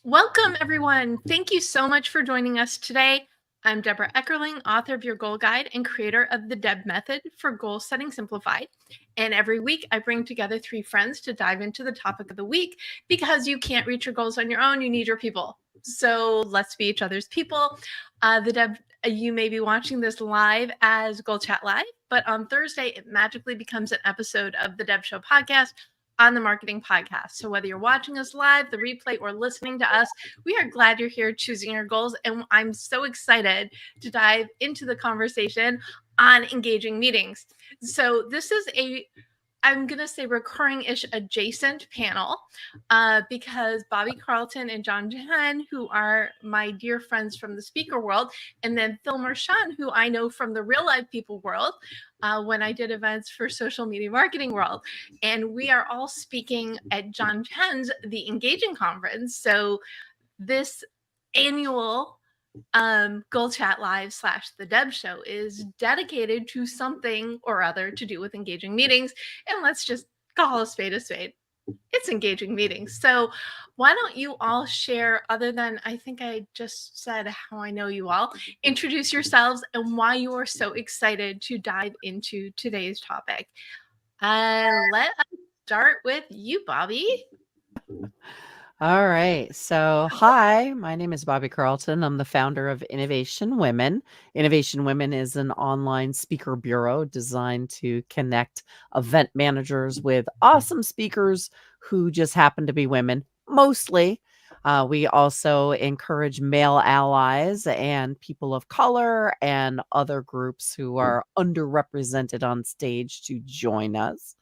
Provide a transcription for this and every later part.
Welcome, everyone. Thank you so much for joining us today. I'm Debra Eckerling, author of your Goal Guide and creator of the Deb Method for Goal Setting Simplified. And every week, I bring together 3 friends to dive into the topic of the week because you can't reach your goals on your own. You need your people. So let's be each other's people. You may be watching this live as Goal Chat Live, but on Thursday, it magically becomes an episode of the Deb Show podcast on the Marketing Podcast. So whether you're watching us live, the replay, or listening to us, we are glad you're here choosing your goals. And I'm so excited to dive into the conversation on engaging meetings. So this is I'm going to say recurring-ish adjacent panel because Bobbie Carlton and Chen, who are my dear friends from the speaker world, and then Phil Mershon, who I know from the real life people world when I did events for social media marketing world. And we are all speaking at Chen's The Engaging Conference. So this annual Goal Chat Live / the Deb Show is dedicated to something or other to do with engaging meetings. And let's just call a spade a spade. It's engaging meetings. So why don't you all share, other than I think I just said how I know you all, introduce yourselves and why you are so excited to dive into today's topic. Let us start with you, Bobbie. All right. So, hi, my name is Bobbie Carlton. I'm the founder of Innovation Women. Innovation Women is an online speaker bureau designed to connect event managers with awesome speakers who just happen to be women, mostly. We also encourage male allies and people of color and other groups who are underrepresented on stage to join us.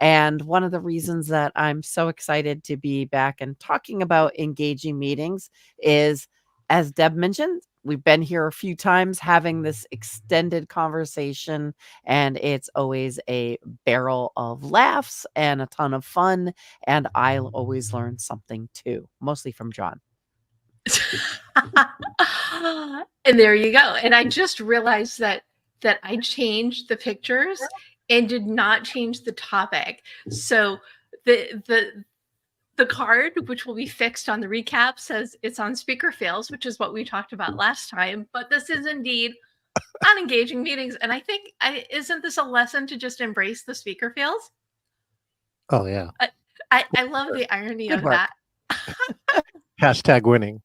And one of the reasons that I'm so excited to be back and talking about engaging meetings is, as Deb mentioned, we've been here a few times having this extended conversation, and it's always a barrel of laughs and a ton of fun. And I'll always learn something too, mostly from John. And there you go. And I just realized that I changed the pictures and did not change the topic. So the card, which will be fixed on the recap, says it's on speaker fails, which is what we talked about last time. But this is indeed on engaging meetings. And I think, isn't this a lesson to just embrace the speaker fails? Oh, yeah. I love the irony of that. Hashtag winning.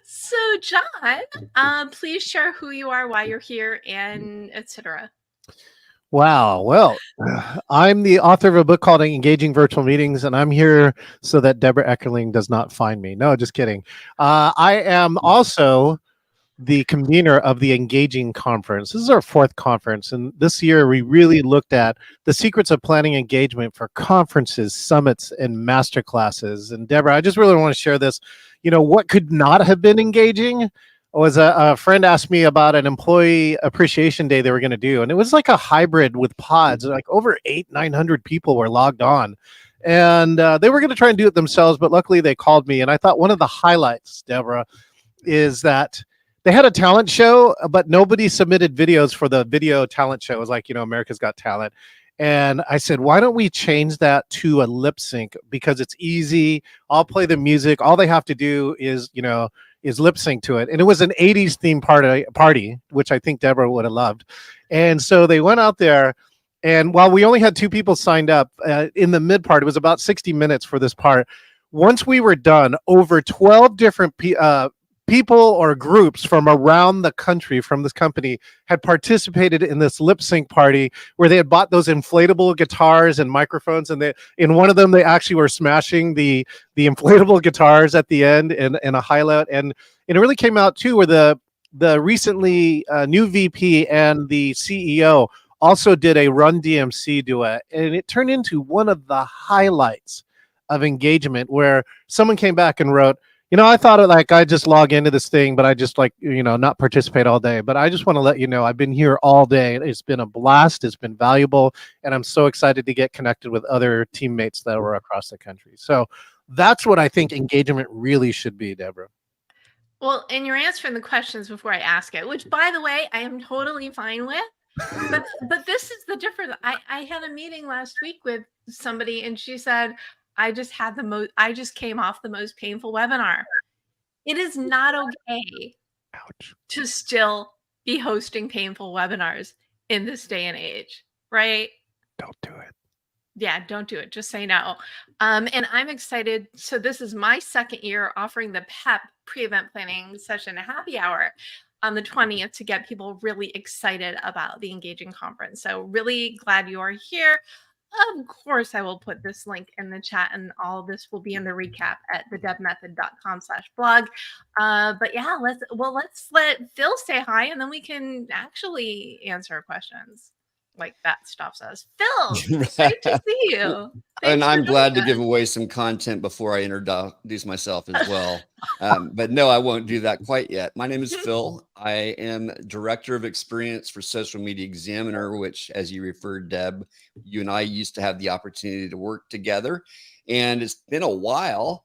So, John, please share who you are, why you're here, and etc. Wow. Well, I'm the author of a book called Engaging Virtual Meetings, and I'm here so that Debra Eckerling does not find me. No, just kidding. I am also the convener of the Engaging Conference. This is our 4th conference, and this year we really looked at the secrets of planning engagement for conferences, summits, and masterclasses. And Debra, I just really want to share this. You know, what could not have been engaging was a friend asked me about an employee appreciation day they were going to do, and it was like a hybrid with pods. Like over 900 people were logged on, and they were going to try and do it themselves, but luckily they called me. And I thought one of the highlights, Debra, is that they had a talent show, but nobody submitted videos for the video talent show. It was like, America's Got Talent. And I said, why don't we change that to a lip sync? Because it's easy. I'll play the music. All they have to do is lip sync to it. And it was an 80s theme party, which I think Debra would have loved. And so they went out there. And while we only had 2 people signed up in the mid part, it was about 60 minutes for this part. Once we were done, over 12 different people or groups from around the country from this company had participated in this lip sync party where they had bought those inflatable guitars and microphones, and in one of them they actually were smashing the inflatable guitars at the end in a highlight. And it really came out too where the recently new VP and the CEO also did a Run DMC duet, and it turned into one of the highlights of engagement where someone came back and wrote, I thought I just log into this thing, but I just not participate all day. But I just want to let you know, I've been here all day. It's been a blast. It's been valuable. And I'm so excited to get connected with other teammates that were across the country. So that's what I think engagement really should be, Debra. Well, and you're answering the questions before I ask it, which, by the way, I am totally fine with. But this is the difference. I had a meeting last week with somebody, and she said, I just came off the most painful webinar. It is not okay Ouch. to still be hosting painful webinars in this day and age, right? Don't do it. Yeah, don't do it. Just say no. And I'm excited. So this is my second year offering the PEP pre-event planning session happy hour on the 20th to get people really excited about the Engaging Conference. So really glad you are here. Of course, I will put this link in the chat, and all of this will be in the recap at thedebmethod.com/blog. But yeah, let's let Phil say hi, and then we can actually answer questions like that stuff says. Phil, great to see you. And Thanks for I'm glad to joining give us. away some content before I introduce myself as well. But no, I won't do that quite yet. My name is Phil. I am Director of Experience for Social Media Examiner, which, as you referred, Deb, you and I used to have the opportunity to work together. And it's been a while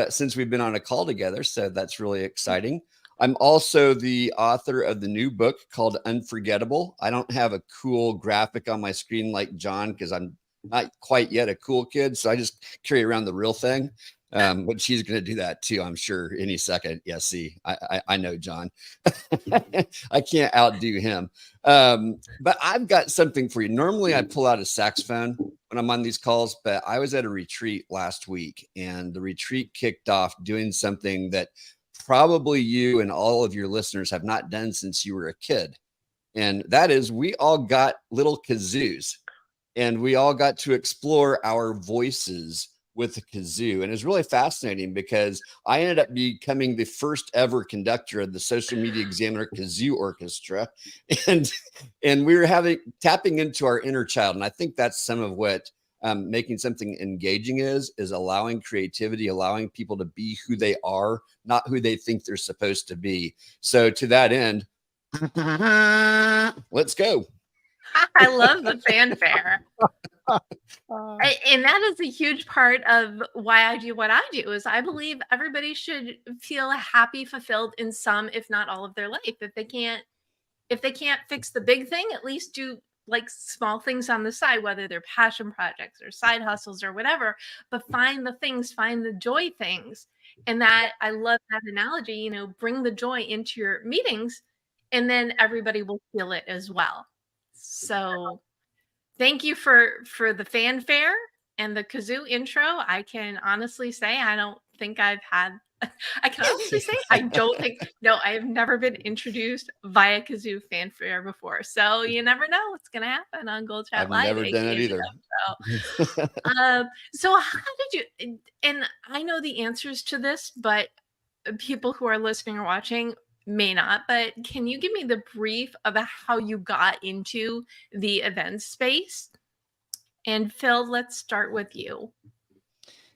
since we've been on a call together. So that's really exciting. I'm also the author of the new book called Unforgettable. I don't have a cool graphic on my screen like John because I'm not quite yet a cool kid. So I just carry around the real thing. But she's going to do that too, I'm sure, any second. Yeah, see, I know John. I can't outdo him. But I've got something for you. Normally I pull out a saxophone when I'm on these calls, but I was at a retreat last week, and the retreat kicked off doing something that probably you and all of your listeners have not done since you were a kid. And that is, we all got little kazoos, and we all got to explore our voices with the kazoo. And it's really fascinating because I ended up becoming the first ever conductor of the Social Media Examiner Kazoo Orchestra. And we were tapping into our inner child. And I think that's some of what making something engaging is allowing creativity, allowing people to be who they are, not who they think they're supposed to be. So to that end, let's go. I love the fanfare. And that is a huge part of why I do what I do. Is I believe everybody should feel happy, fulfilled in some, if not all, of their life. If they can't fix the big thing, at least do like small things on the side, whether they're passion projects or side hustles or whatever. But find the joy things. And that, I love that analogy. Bring the joy into your meetings, and then everybody will feel it as well. So thank you for the fanfare and the kazoo intro. I can honestly say I don't think I've had I can honestly say I have never been introduced via kazoo fanfare before. So you never know what's gonna happen on Goal Chat I've Live. never done it either. So how did you, and I know the answers to this, but people who are listening or watching may not, but can you give me the brief about how you got into the event space? And Phil, let's start with you.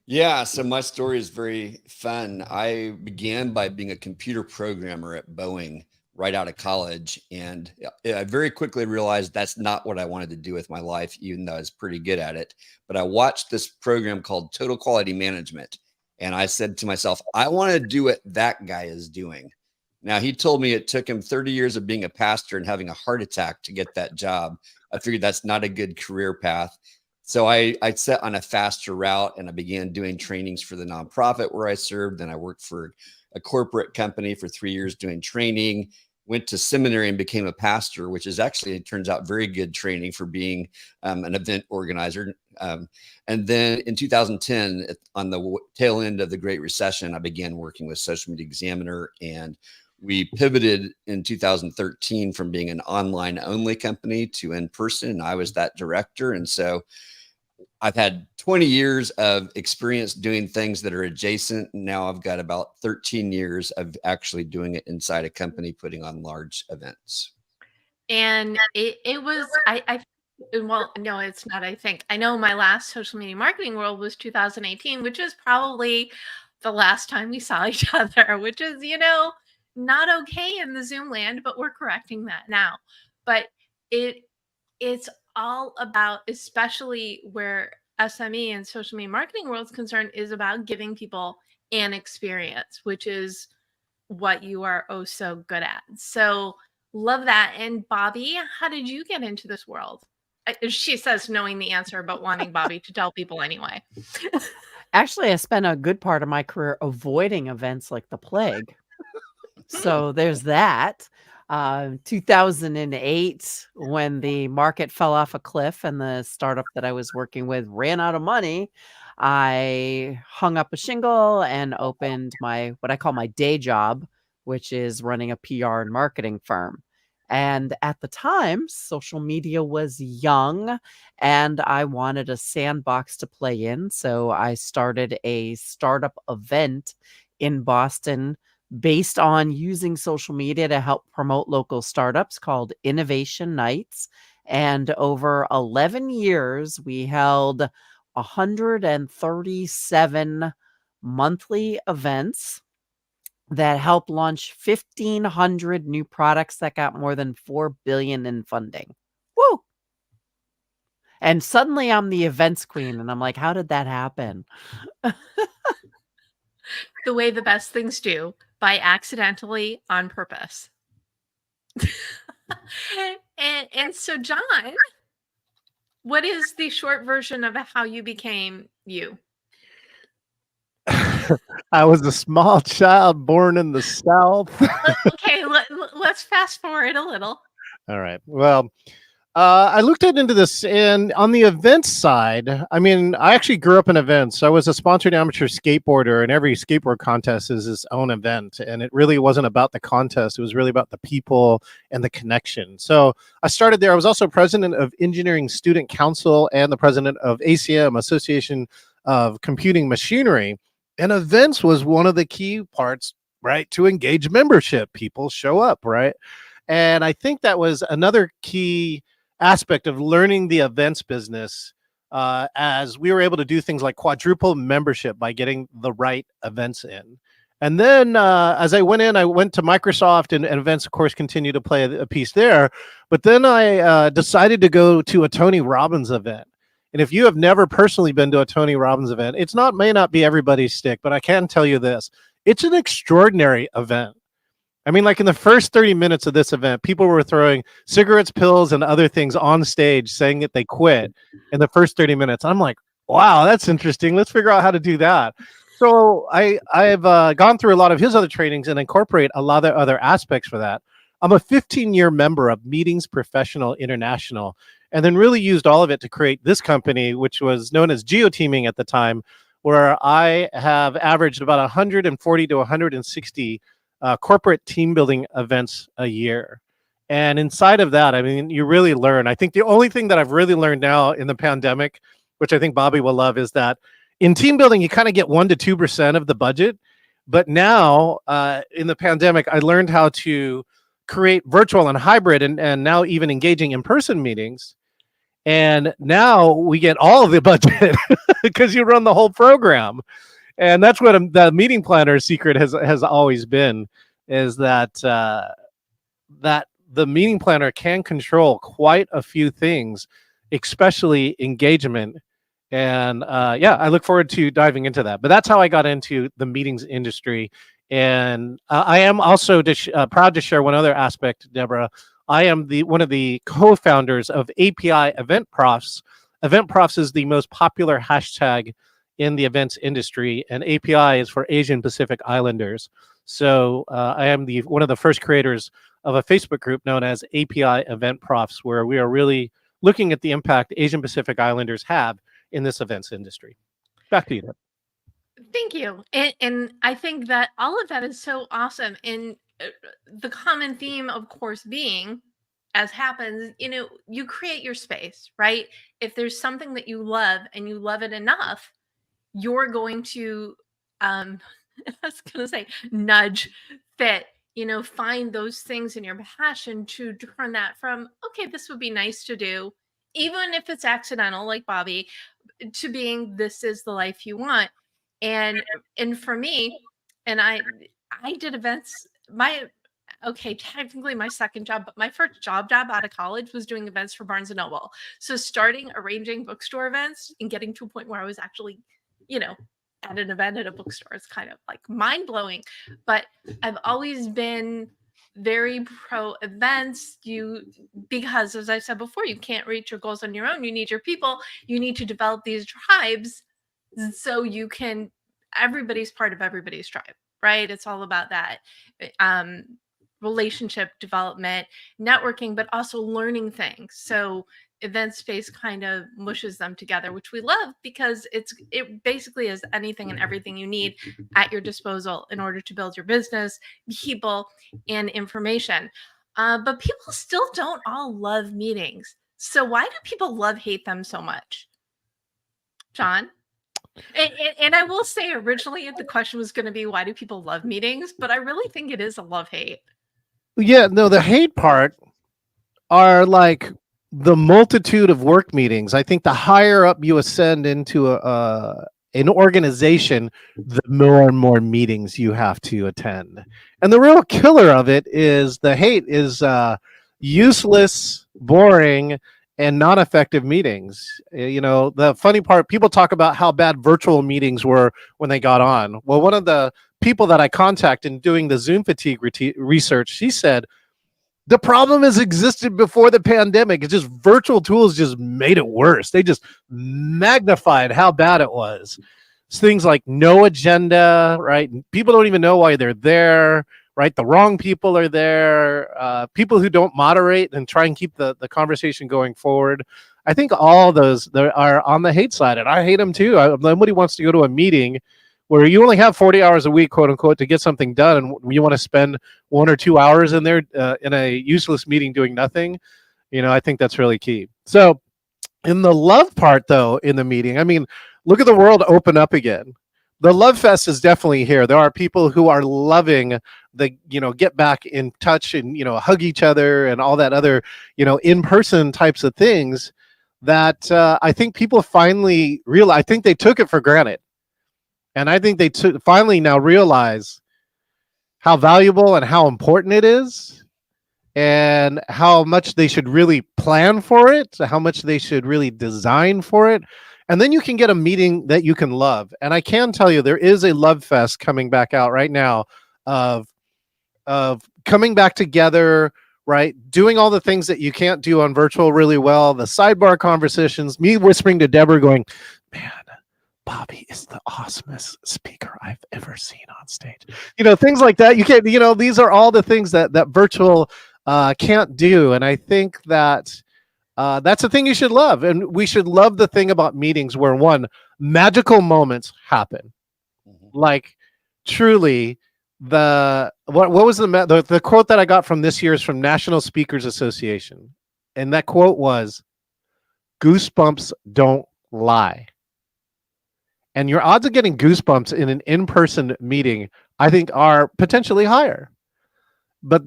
Yeah, so my story is very fun. I began by being a computer programmer at Boeing right out of college. And I very quickly realized that's not what I wanted to do with my life, even though I was pretty good at it. But I watched this program called Total Quality Management. And I said to myself, I want to do what that guy is doing. Now, he told me it took him 30 years of being a pastor and having a heart attack to get that job. I figured that's not a good career path. So I set on a faster route, and I began doing trainings for the nonprofit where I served. Then I worked for a corporate company for 3 years doing training, went to seminary and became a pastor, which is actually, it turns out, very good training for being an event organizer. And then in 2010, on the tail end of the Great Recession, I began working with Social Media Examiner, and we pivoted in 2013 from being an online only company to in person. And I was that director. And so I've had 20 years of experience doing things that are adjacent. Now I've got about 13 years of actually doing it inside a company, putting on large events. And it was, well, no, it's not. I know my last social media marketing world was 2018, which is probably the last time we saw each other, which is, not okay in the Zoom land, but we're correcting that now. But it's all about, especially where SME and social media marketing world is concerned, is about giving people an experience, which is what you are oh so good at. So love that. And Bobbie, how did you get into this world? She says knowing the answer, but wanting Bobbie to tell people anyway. Actually, I spent a good part of my career avoiding events like the plague. So there's that. 2008, when the market fell off a cliff and the startup that I was working with ran out of money, I hung up a shingle and opened what I call my day job, which is running a PR and marketing firm. And at the time, social media was young and I wanted a sandbox to play in. So I started a startup event in Boston based on using social media to help promote local startups called Innovation Nights. And over 11 years, we held 137 monthly events that helped launch 1,500 new products that got more than $4 billion in funding. Woo! And suddenly I'm the events queen, and I'm like, how did that happen? The way the best things do, by accidentally on purpose. and so, John, what is the short version of how you became you? I was a small child born in the South. Okay, let's fast forward a little. All right. Well, I looked into this, and on the events side, I mean, I actually grew up in events. I was a sponsored amateur skateboarder, and every skateboard contest is its own event. And it really wasn't about the contest; it was really about the people and the connection. So I started there. I was also president of Engineering Student Council and the president of ACM, Association of Computing Machinery. And events was one of the key parts, right, to engage membership. People show up, right? And I think that was another key aspect of learning the events business, as we were able to do things like quadruple membership by getting the right events in. And then as I went to Microsoft, and events, of course, continue to play a piece there. But then I decided to go to a Tony Robbins event. And if you have never personally been to a Tony Robbins event, may not be everybody's stick, but I can tell you this: it's an extraordinary event. I mean, like in the first 30 minutes of this event, people were throwing cigarettes, pills, and other things on stage saying that they quit in the first 30 minutes. I'm like, wow, that's interesting. Let's figure out how to do that. So I've gone through a lot of his other trainings and incorporate a lot of other aspects for that. I'm a 15-year member of Meetings Professional International, and then really used all of it to create this company, which was known as Geoteaming at the time, where I have averaged about 140 to 160 corporate team building events a year. And inside of that, I mean, you really learn. I think the only thing that I've really learned now in the pandemic, which I think Bobbie will love, is that in team building, you kind of get 1% to 2% of the budget. But now in the pandemic, I learned how to create virtual and hybrid, and now even engaging in-person meetings. And now we get all of the budget because you run the whole program. And that's what the meeting planner secret has always been, is that that the meeting planner can control quite a few things, especially engagement. And yeah, I look forward to diving into that. But that's how I got into the meetings industry. And I am also proud to share one other aspect, Deborah. I am one of the co-founders of API Event Profs. Event Profs is the most popular hashtag in the events industry, and API is for Asian Pacific Islanders. So I am one of the first creators of a Facebook group known as API Event Profs, where we are really looking at the impact Asian Pacific Islanders have in this events industry. Back to you, Deb. Thank you. And I think that all of that is so awesome. And the common theme, of course, being, as happens, you create your space, right? If there's something that you love and you love it enough, you're going to, I was going to say, nudge, fit, find those things in your passion to turn that from, okay, this would be nice to do, even if it's accidental, like Bobbie, to being, this is the life you want. And for me, and I did events, technically my second job, but my first job out of college was doing events for Barnes & Noble. So starting arranging bookstore events and getting to a point where I was actually, at an event at a bookstore is kind of like mind-blowing. But I've always been very pro events, because as I said before, you can't reach your goals on your own. You need your people. You need to develop these tribes so you can, everybody's part of everybody's tribe, right? It's all about that relationship development, networking, but also learning things. So event space kind of mushes them together, which we love because it basically is anything and everything you need at your disposal in order to build your business, people, and information. But people still don't all love meetings. So why do people hate them so much? John? And I will say, originally the question was going to be, why do people love meetings? But I really think it is a love-hate. Yeah, no, the hate part are like the multitude of work meetings. I think the higher up you ascend into an organization, the more and more meetings you have to attend. And the real killer of it is the hate is useless, boring, and non-effective meetings. You know, the funny part, people talk about how bad virtual meetings were when they got on. Well, one of the people that I contacted in doing the Zoom fatigue research, she said, the problem has existed before the pandemic. It's just virtual tools just made it worse. They just magnified how bad it was. It's things like no agenda, right? People don't even know why they're there, right? The wrong people are there. People who don't moderate and try and keep the conversation going forward. I think all those are on the hate side, and I hate them too. Nobody wants to go to a meeting where you only have 40 hours a week, quote unquote, to get something done, and you want to spend 1 or 2 hours in there in a useless meeting doing nothing. You know, I think that's really key. So in the love part, though, in the meeting, I mean, look at the world open up again. The love fest is definitely here. There are people who are loving the, get back in touch and, hug each other and all that other, in-person types of things that I think people finally realize. I think they took it for granted. And I think they finally now realize how valuable and how important it is, and how much they should really plan for it, how much they should really design for it. And then you can get a meeting that you can love. And I can tell you, there is a love fest coming back out right now of coming back together, right? Doing all the things that you can't do on virtual really well, the sidebar conversations, me whispering to Debra going, man, Bobbie is the awesomest speaker I've ever seen on stage. Things like that. You can't, these are all the things that virtual can't do. And I think that that's the thing you should love. And we should love the thing about meetings where, one, magical moments happen. Like truly what was the quote that I got from this year's from National Speakers Association. And that quote was, goosebumps don't lie. And your odds of getting goosebumps in an in-person meeting, I think, are potentially higher. But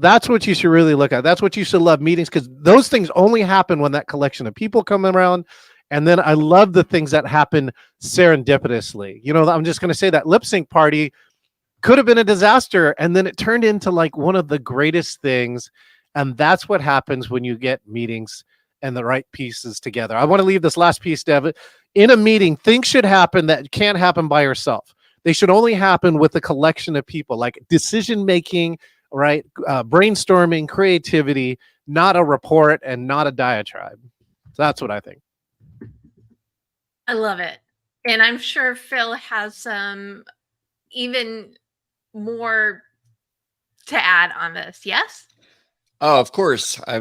that's what you should really look at. That's what you should love, meetings, because those things only happen when that collection of people come around. And then I love the things that happen serendipitously. I'm just going to say that lip sync party could have been a disaster, and then it turned into like one of the greatest things. And that's what happens when you get meetings and the right pieces together. I want to leave this last piece, Dev. In a meeting, things should happen that can't happen by yourself. They should only happen with a collection of people, like decision making, right? Brainstorming, creativity, not a report and not a diatribe. So that's what I think. I love it. And I'm sure Phil has some even more to add on this. Yes? Oh, of course. I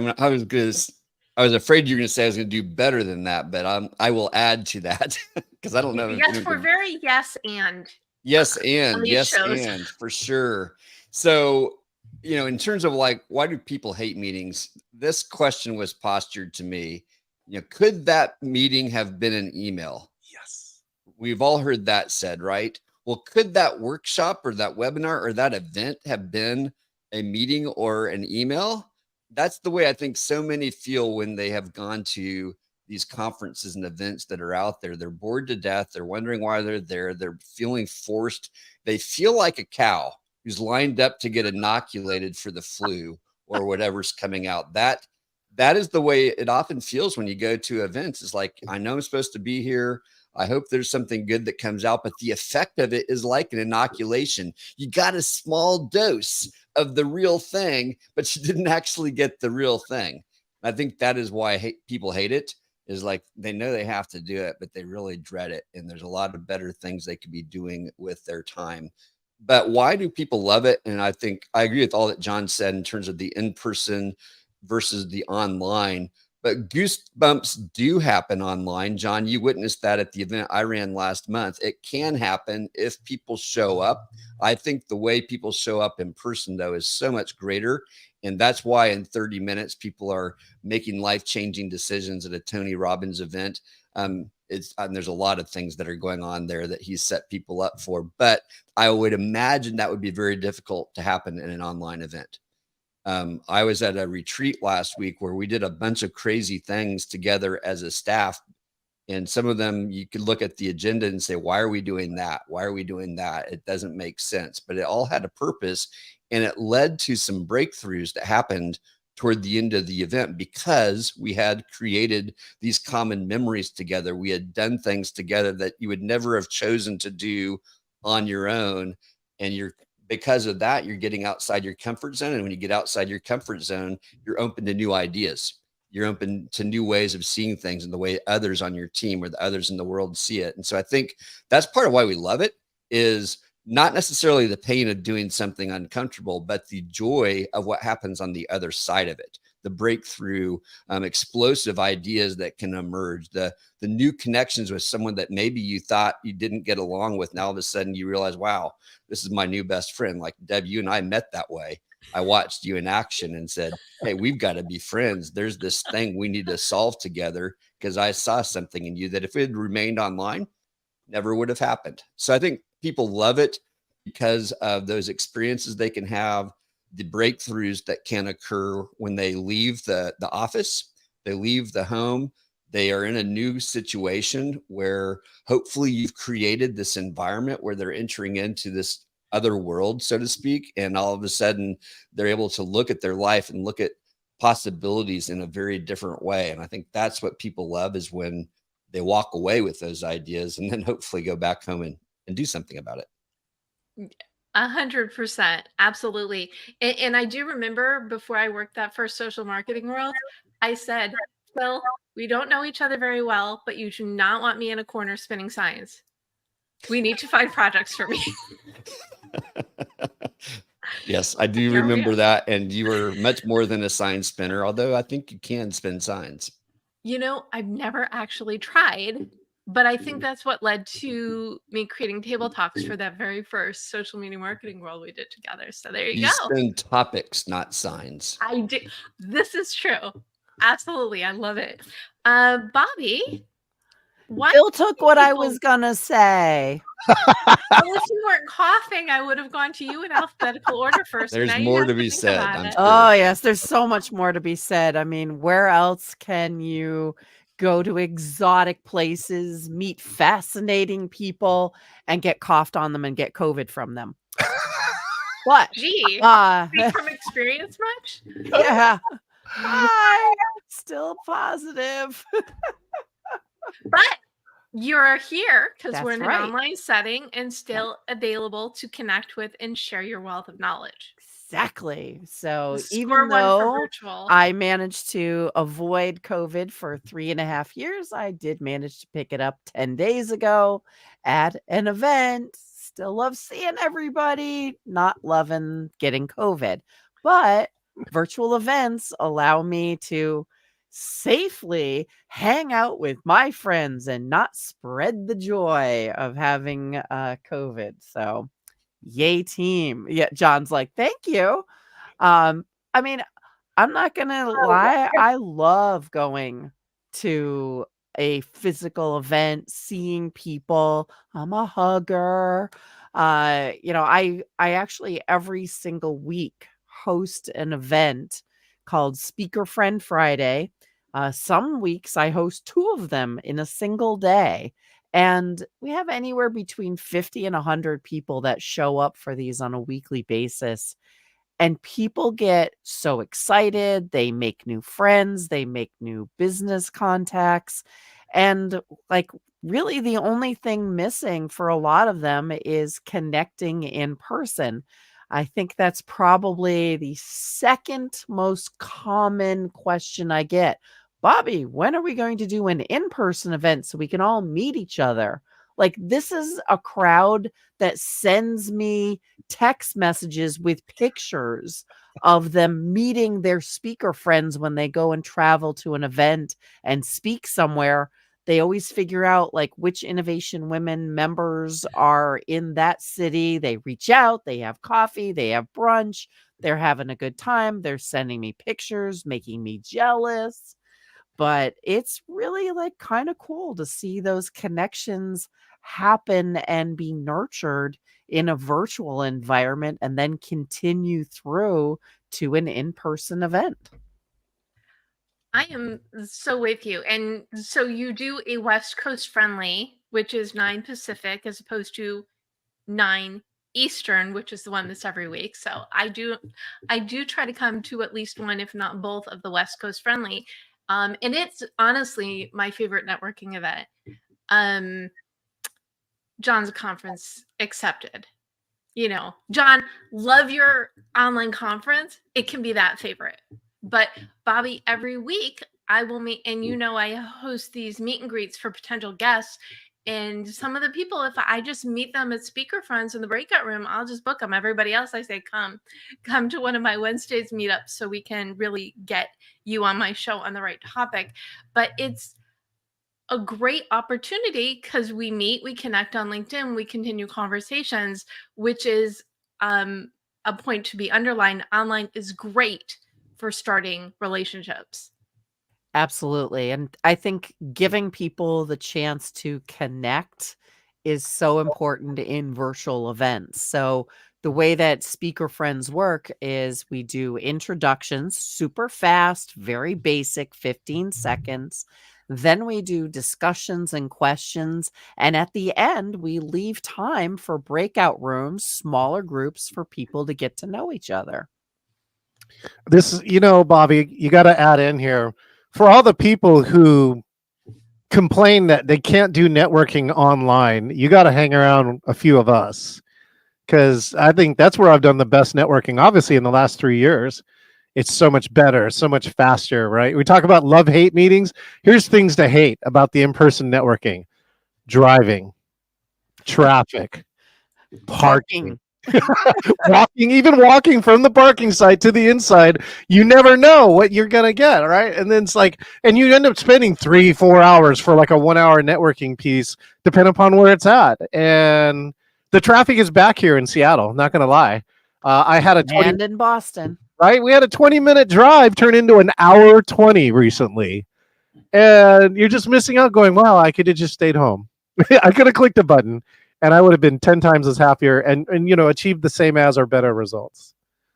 was afraid you were going to say I was going to do better than that, but I will add to that because I don't know. Yes, we're very yes and for sure. So, in terms of like, why do people hate meetings? This question was postured to me. Could that meeting have been an email? Yes. We've all heard that said, right? Well, could that workshop or that webinar or that event have been a meeting or an email? That's the way I think so many feel when they have gone to these conferences and events that are out there. They're bored to death. They're wondering why they're there. They're feeling forced. They feel like a cow who's lined up to get inoculated for the flu or whatever's coming out. That is the way it often feels when you go to events. It's like, I know I'm supposed to be here. I hope there's something good that comes out, but the effect of it is like an inoculation. You got a small dose of the real thing, but you didn't actually get the real thing. I think that is why people hate it. is like they know they have to do it, but they really dread it. And there's a lot of better things they could be doing with their time. But why do people love it? And I think I agree with all that John said in terms of the in-person versus the online. But goosebumps do happen online. John, you witnessed that at the event I ran last month. It can happen if people show up. I think the way people show up in person, though, is so much greater. And that's why in 30 minutes, people are making life-changing decisions at a Tony Robbins event. There's a lot of things that are going on there that he's set people up for. But I would imagine that would be very difficult to happen in an online event. I was at a retreat last week where we did a bunch of crazy things together as a staff. And some of them you could look at the agenda and say, why are we doing that? Why are we doing that? It doesn't make sense. But it all had a purpose. And it led to some breakthroughs that happened toward the end of the event because we had created these common memories together. We had done things together that you would never have chosen to do on your own. And because of that, you're getting outside your comfort zone. And when you get outside your comfort zone, you're open to new ideas. You're open to new ways of seeing things and the way others on your team or the others in the world see it. And so I think that's part of why we love it, is not necessarily the pain of doing something uncomfortable, but the joy of what happens on the other side of it, the breakthrough, explosive ideas that can emerge, the new connections with someone that maybe you thought you didn't get along with. Now all of a sudden you realize, wow, this is my new best friend. Like Deb, you and I met that way. I watched you in action and said, hey, we've got to be friends. There's this thing we need to solve together because I saw something in you that if it had remained online, never would have happened. So I think people love it because of those experiences they can have, the breakthroughs that can occur when they leave the office, they leave the home, they are in a new situation where hopefully you've created this environment where they're entering into this other world, so to speak. And all of a sudden they're able to look at their life and look at possibilities in a very different way. And I think that's what people love, is when they walk away with those ideas and then hopefully go back home and do something about it. 100%. Absolutely. And I do remember before I worked that first social marketing world, I said, Phil, we don't know each other very well, but you do not want me in a corner spinning signs. We need to find projects for me. Yes, I do remember that. And you were much more than a sign spinner, although I think you can spin signs. You know, I've never actually tried, but I think that's what led to me creating table talks for that very first social media marketing world we did together. So there you go. Spin topics, not signs. I do. This is true. Absolutely. I love it. Bobbie, Phil took what I was going to say. Well, if you weren't coughing, I would have gone to you in alphabetical order first. There's more to be said. I'm sure. Oh, yes. There's so much more to be said. I mean, where else can you go to exotic places, meet fascinating people, and get coughed on them and get COVID from them? What? Gee, from experience much? Yeah. I'm still positive. But you're here because we're in That's right. an online setting and still available to connect with and share your wealth of knowledge. Exactly. So Score even one for though virtual. I managed to avoid COVID for 3.5 years, I did manage to pick it up 10 days ago at an event. Still love seeing everybody, not loving getting COVID. But virtual events allow me to safely hang out with my friends and not spread the joy of having COVID. So yay team. Yeah, John's like, thank you. I mean, I'm not gonna lie, I love going to a physical event, seeing people. I'm a hugger. I actually every single week host an event called Speaker Friend Friday. Some weeks I host 2 of them in a single day. And we have anywhere between 50 and 100 people that show up for these on a weekly basis. And people get so excited. They make new friends. They make new business contacts. And like really the only thing missing for a lot of them is connecting in person. I think that's probably the second most common question I get. Bobbie, when are we going to do an in-person event so we can all meet each other? Like, this is a crowd that sends me text messages with pictures of them meeting their speaker friends when they go and travel to an event and speak somewhere. They always figure out like which Innovation Women members are in that city. They reach out, they have coffee, they have brunch, they're having a good time. They're sending me pictures, making me jealous. But it's really like kind of cool to see those connections happen and be nurtured in a virtual environment and then continue through to an in-person event. I am so with you. And so you do a West Coast friendly, which is 9 Pacific, as opposed to 9 Eastern, which is the one that's every week. So I do try to come to at least one, if not both, of the West Coast friendly. And it's honestly my favorite networking event. John's conference accepted. You know, John, love your online conference. It can be that favorite. But Bobbie, every week I will meet, and you know, I host these meet and greets for potential guests. And some of the people, if I just meet them as speaker friends in the breakout room, I'll just book them. Everybody else, I say, come to one of my Wednesdays meetups so we can really get you on my show on the right topic. But it's a great opportunity because we meet, we connect on LinkedIn, we continue conversations, which is a point to be underlined. Online is great for starting relationships. Absolutely. And I think giving people the chance to connect is so important in virtual events. So the way that Speaker Friends work is we do introductions, super fast, very basic, 15 seconds. Then we do discussions and questions. And at the end, we leave time for breakout rooms, smaller groups for people to get to know each other. This is, you know, Bobbie, you got to add in here for all the people who complain that they can't do networking online. You got to hang around a few of us, because I think that's where I've done the best networking, obviously, in the last 3 years. It's so much better, so much faster, right? We talk about love-hate meetings. Here's things to hate about the in-person networking: driving, traffic, parking. Even walking from the parking site to the inside, you never know what you're gonna get, right? And then it's like, and you end up spending 3-4 hours for like a 1 hour networking piece, depending upon where it's at. And the traffic is back here in Seattle, not gonna lie. I had a 20, And in Boston. right? We had a 20-minute drive turn into an hour 20 recently, and you're just missing out. Going, wow, I could have just stayed home. I could have clicked a button, and I would have been 10 times as happier and you know, achieved the same as or better results.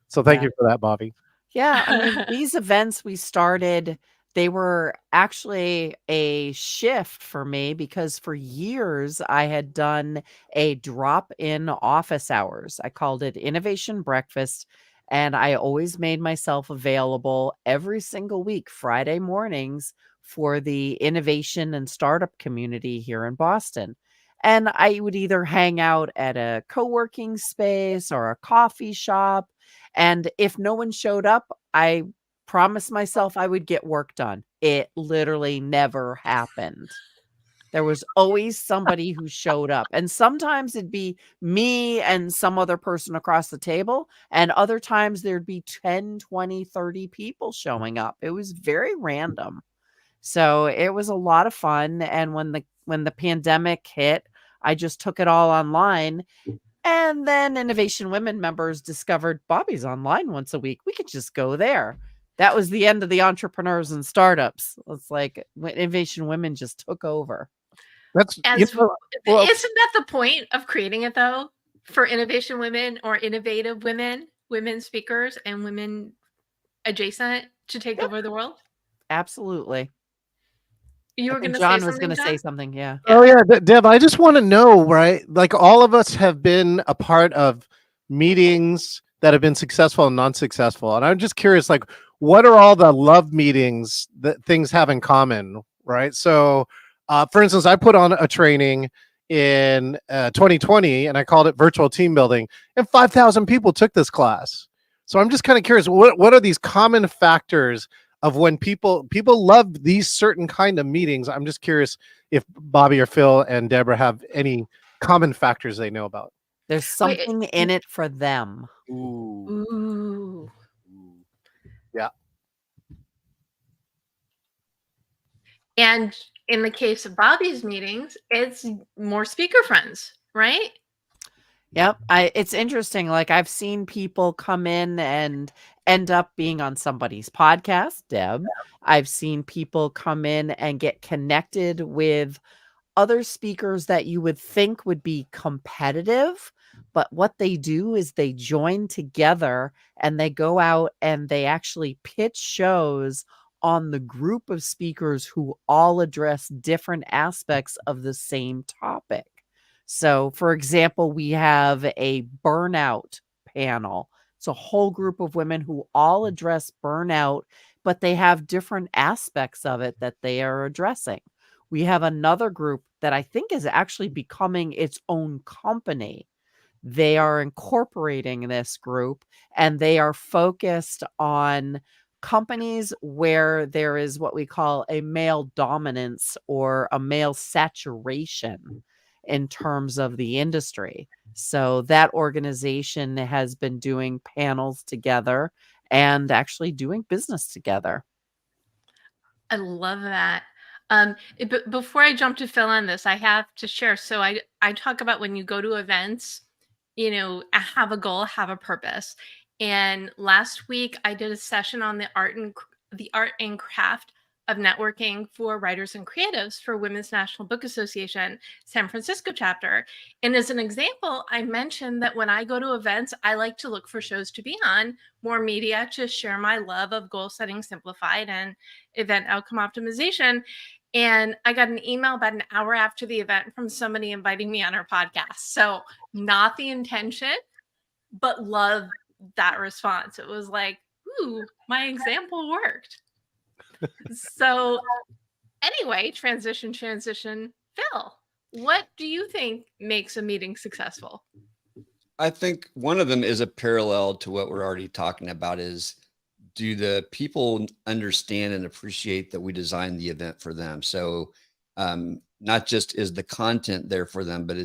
So thank you for that, Bobbie. Yeah, I mean, these events we started, they were actually a shift for me because for years I had done a drop-in office hours. I called it Innovation Breakfast, and I always made myself available every single week, Friday mornings, for the innovation and startup community here in Boston. And I would either hang out at a co-working space or a coffee shop. And if no one showed up, I promised myself I would get work done. It literally never happened. There was always somebody who showed up. And sometimes it'd be me and some other person across the table. And other times there'd be 10, 20, 30 people showing up. It was very random. So it was a lot of fun. And when the pandemic hit, I just took it all online. And then Innovation Women members discovered Bobbie's online once a week. We could just go there. That was the end of the entrepreneurs and startups. It's like when Innovation Women just took over. That's isn't that the point of creating it though? For Innovation Women or innovative women speakers and women adjacent to take over the world? Absolutely. You were going to say John something, was going to John? say something. Yeah. Oh yeah, Deb, I just want to know, right? Like all of us have been a part of meetings that have been successful and non-successful. And I'm just curious, like, what are all the love meetings that things have in common, right? So, for instance, I put on a training in 2020 and I called it virtual team building, and 5,000 people took this class. So I'm just kind of curious, what are these common factors of when people love these certain kind of meetings. I'm just curious if Bobbie or Phil and Debra have any common factors they know about. There's something in it for them. Ooh. Ooh. Yeah. And in the case of Bobbie's meetings, it's more speaker friends, right? Yep. It's interesting. Like, I've seen people come in and end up being on somebody's podcast, Deb. I've seen people come in and get connected with other speakers that you would think would be competitive, but what they do is they join together and they go out and they actually pitch shows on the group of speakers who all address different aspects of the same topic. So, for example, we have a burnout panel. It's a whole group of women who all address burnout, but they have different aspects of it that they are addressing. We have another group that I think is actually becoming its own company. They are incorporating this group and they are focused on companies where there is what we call a male dominance or a male saturation in terms of the industry. So that organization has been doing panels together and actually doing business together. I love that. But before I jump to Phil on this, I have to share. So I talk about when you go to events, have a goal, have a purpose. And last week I did a session on the art and craft of networking for writers and creatives for Women's National Book Association San Francisco chapter. And as an example, I mentioned that when I go to events, I like to look for shows to be on, more media to share my love of goal setting simplified and event outcome optimization. And I got an email about an hour after the event from somebody inviting me on her podcast. So not the intention, but love that response. It was like, ooh, my example worked. So anyway, transition. Phil, what do you think makes a meeting successful? I think one of them is a parallel to what we're already talking about is, do the people understand and appreciate that we designed the event for them? So not just is the content there for them, but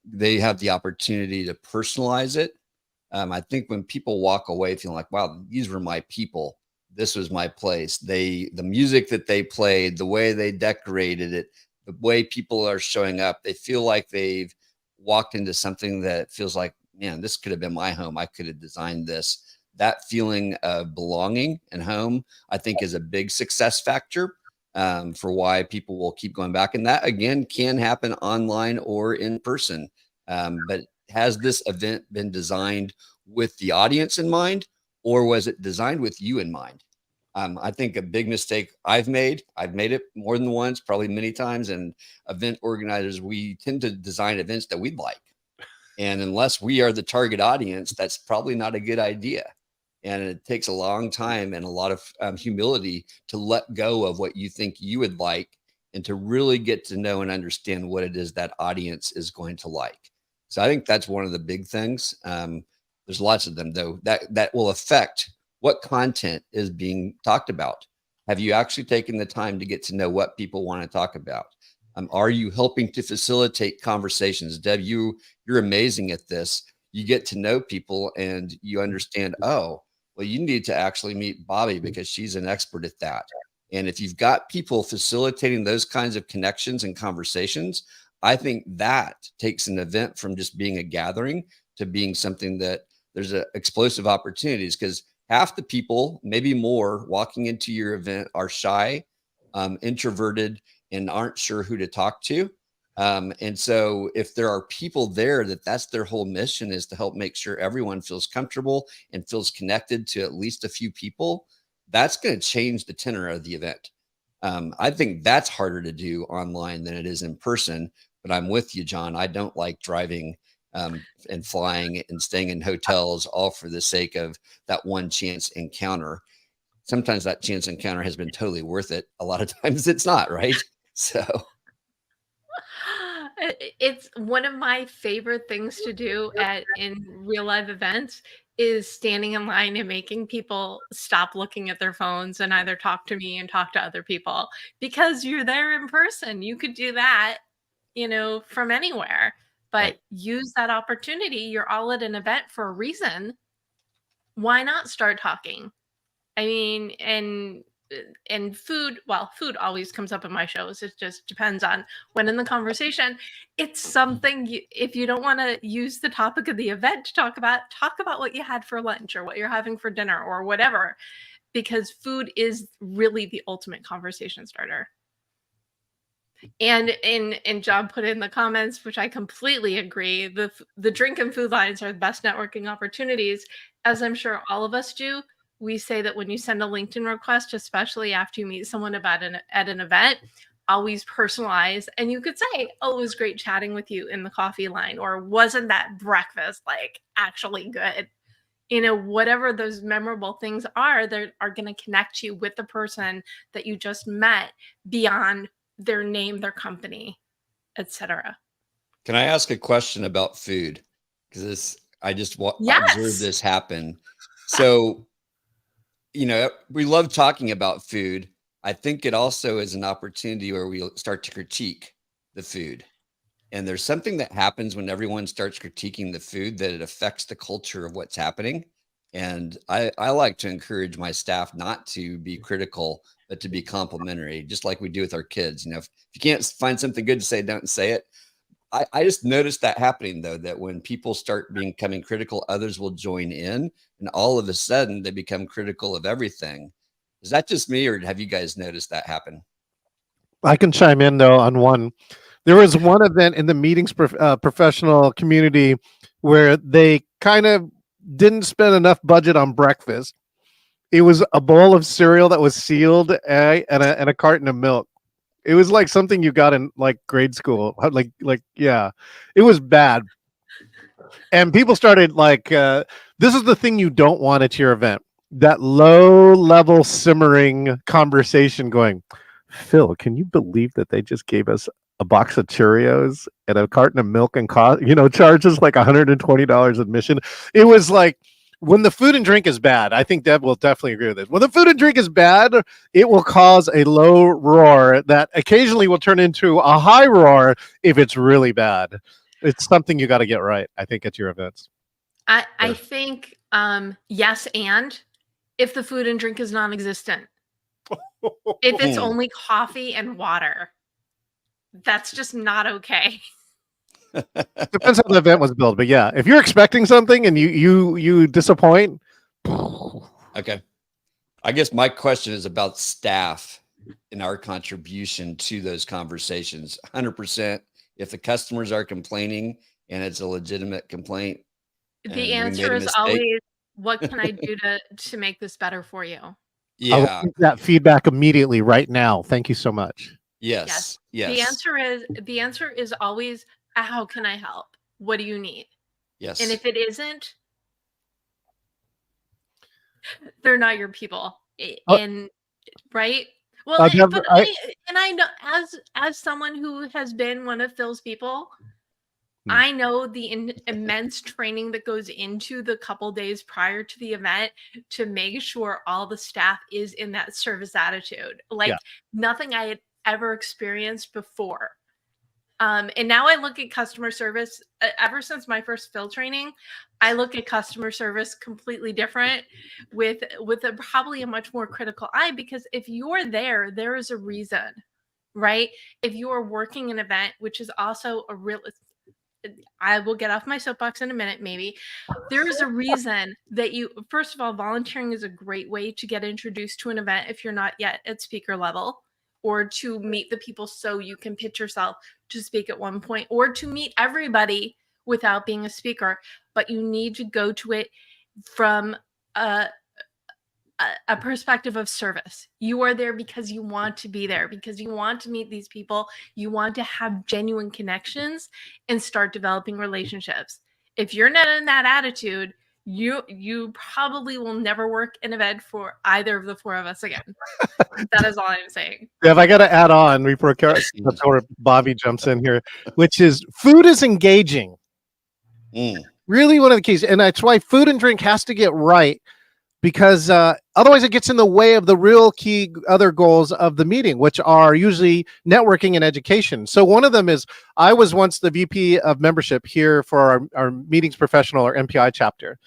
they have the opportunity to personalize it. I think when people walk away feeling like, wow, these were my people, this was my place. The music that they played, the way they decorated it, the way people are showing up, they feel like they've walked into something that feels like, man, this could have been my home. I could have designed this. That feeling of belonging and home, I think, is a big success factor for why people will keep going back. And that, again, can happen online or in person. But has this event been designed with the audience in mind, or was it designed with you in mind? I think a big mistake I've made it more than once, probably many times. And event organizers, we tend to design events that we'd like. And unless we are the target audience, that's probably not a good idea. And it takes a long time and a lot of humility to let go of what you think you would like and to really get to know and understand what it is that audience is going to like. So I think that's one of the big things. There's lots of them, though, that will affect what content is being talked about. Have you actually taken the time to get to know what people want to talk about? Are you helping to facilitate conversations? Deb, you're amazing at this. You get to know people and you understand, oh, well, you need to actually meet Bobbie because she's an expert at that. And if you've got people facilitating those kinds of connections and conversations, I think that takes an event from just being a gathering to being something that there's explosive opportunities, because half the people, maybe more, walking into your event are shy, introverted, and aren't sure who to talk to. And so if there are people there that's their whole mission, is to help make sure everyone feels comfortable and feels connected to at least a few people, that's going to change the tenor of the event. I think that's harder to do online than it is in person, but I'm with you, John. I don't like driving and flying and staying in hotels all for the sake of that one chance encounter. Sometimes that chance encounter has been totally worth it. A lot of times it's not, right? So It's one of my favorite things to do in real live events is standing in line and making people stop looking at their phones and either talk to me and talk to other people, because you're there in person. You could do that, from anywhere, but Right. use that opportunity. You're all at an event for a reason. Why not start talking? I mean, and food, well, food always comes up in my shows. It just depends on when in the conversation. It's something if you don't want to use the topic of the event to talk about what you had for lunch or what you're having for dinner or whatever, because food is really the ultimate conversation starter. And John put in the comments, which I completely agree, the drink and food lines are the best networking opportunities. As I'm sure all of us do, we say that when you send a LinkedIn request, especially after you meet someone at an event, always personalize. And you could say, oh, it was great chatting with you in the coffee line, or wasn't that breakfast like actually good? Whatever those memorable things are, they are going to connect you with the person that you just met beyond their name, their company, etc. Can I ask a question about food? Because I just observed Yes. this happen. So, we love talking about food. I think it also is an opportunity where we start to critique the food. And there's something that happens when everyone starts critiquing the food, that it affects the culture of what's happening. And I like to encourage my staff not to be critical, but to be complimentary, just like we do with our kids. If you can't find something good to say, don't say it. I just noticed that happening, though, that when people start becoming critical, others will join in, and all of a sudden they become critical of everything. Is that just me, or have you guys noticed that happen? I can chime in though on one. There was one event in the meetings professional community where they kind of didn't spend enough budget on breakfast. It was a bowl of cereal that was sealed, and a carton of milk. It was like something you got in like grade school. Yeah, it was bad. And people started like, this is the thing you don't want at your event. That low level simmering conversation going, Phil, can you believe that they just gave us a box of Cheerios and a carton of milk and charges like $120 admission? It was like, when the food and drink is bad, I think Deb will definitely agree with this. When the food and drink is bad, it will cause a low roar that occasionally will turn into a high roar if it's really bad. It's something you got to get right, I think, at your events. I think yes, and if the food and drink is non-existent, if it's only coffee and water, that's just not okay. Depends how the event was built, but yeah, if you're expecting something and you disappoint. Okay. I guess my question is about staff and our contribution to those conversations. 100%. If the customers are complaining and it's a legitimate complaint, The answer is always, what can I do to make this better for you? Yeah. I'll take that feedback immediately right now. Thank you so much. Yes. The answer is always, how can I help? What do you need? Yes. And if it isn't, they're not your people. And right? Well, and I know, as someone who has been one of Phil's people, I know the immense training that goes into the couple days prior to the event to make sure all the staff is in that service attitude, like nothing I had ever experienced before. And now I look at customer service, ever since my first Phil training, I look at customer service completely different with probably a much more critical eye, because if you're there is a reason, right? If you are working an event, which is also a real, I will get off my soapbox in a minute, maybe. There is a reason that first of all, volunteering is a great way to get introduced to an event if you're not yet at speaker level, or to meet the people so you can pitch yourself to speak at one point, or to meet everybody without being a speaker. But you need to go to it from a perspective of service. You are there because you want to be there, because you want to meet these people. You want to have genuine connections and start developing relationships. If you're not in that attitude, you probably will never work in event for either of the four of us again. That is all I'm saying. If I got to add on before Bobbie jumps in here, which is food is engaging. Really one of the keys. And that's why food and drink has to get right, because otherwise it gets in the way of the real key other goals of the meeting, which are usually networking and education. So one of them is, I was once the VP of membership here for our meetings professional or MPI chapter.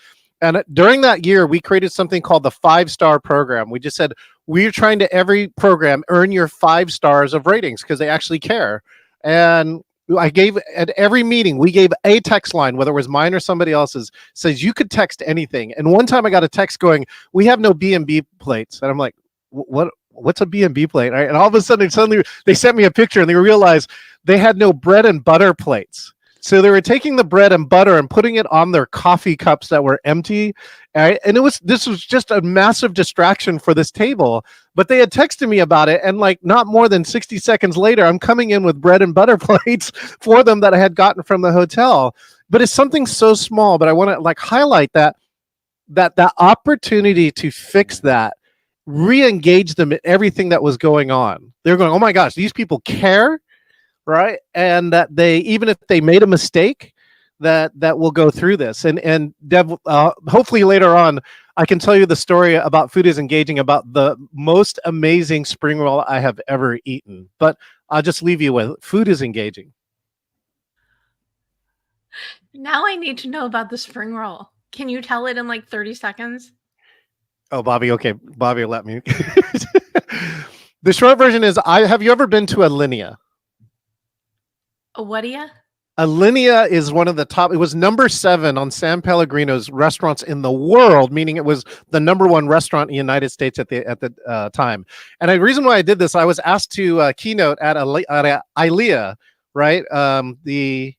And during that year, we created something called the 5-star program. We just said, we're trying to every program earn your 5 stars of ratings because they actually care. And I gave at every meeting, we gave a text line, whether it was mine or somebody else's, says you could text anything. And one time I got a text going, we have no B&B plates. And I'm like, what's a B&B plate? Right? And all of a sudden, they sent me a picture and they realized they had no bread and butter plates. So they were taking the bread and butter and putting it on their coffee cups that were empty. Right? And this was just a massive distraction for this table. But they had texted me about it. And like not more than 60 seconds later, I'm coming in with bread and butter plates for them that I had gotten from the hotel. But it's something so small. But I want to like highlight that opportunity to fix that, re-engage them in everything that was going on. They're going, oh my gosh, these people care. Right. And that they, even if they made a mistake, that will go through this. And Deb, hopefully later on, I can tell you the story about food is engaging, about the most amazing spring roll I have ever eaten. But I'll just leave you with food is engaging. Now I need to know about the spring roll. Can you tell it in like 30 seconds? Oh, Bobbie. Okay. Bobbie, let me. The short version is, have you ever been to Alinea? What do you? Alinea is one of the top. It was number 7 on San Pellegrino's restaurants in the world, meaning it was the number 1 restaurant in the United States at the time. And the reason why I did this, I was asked to keynote at ILEA, right? The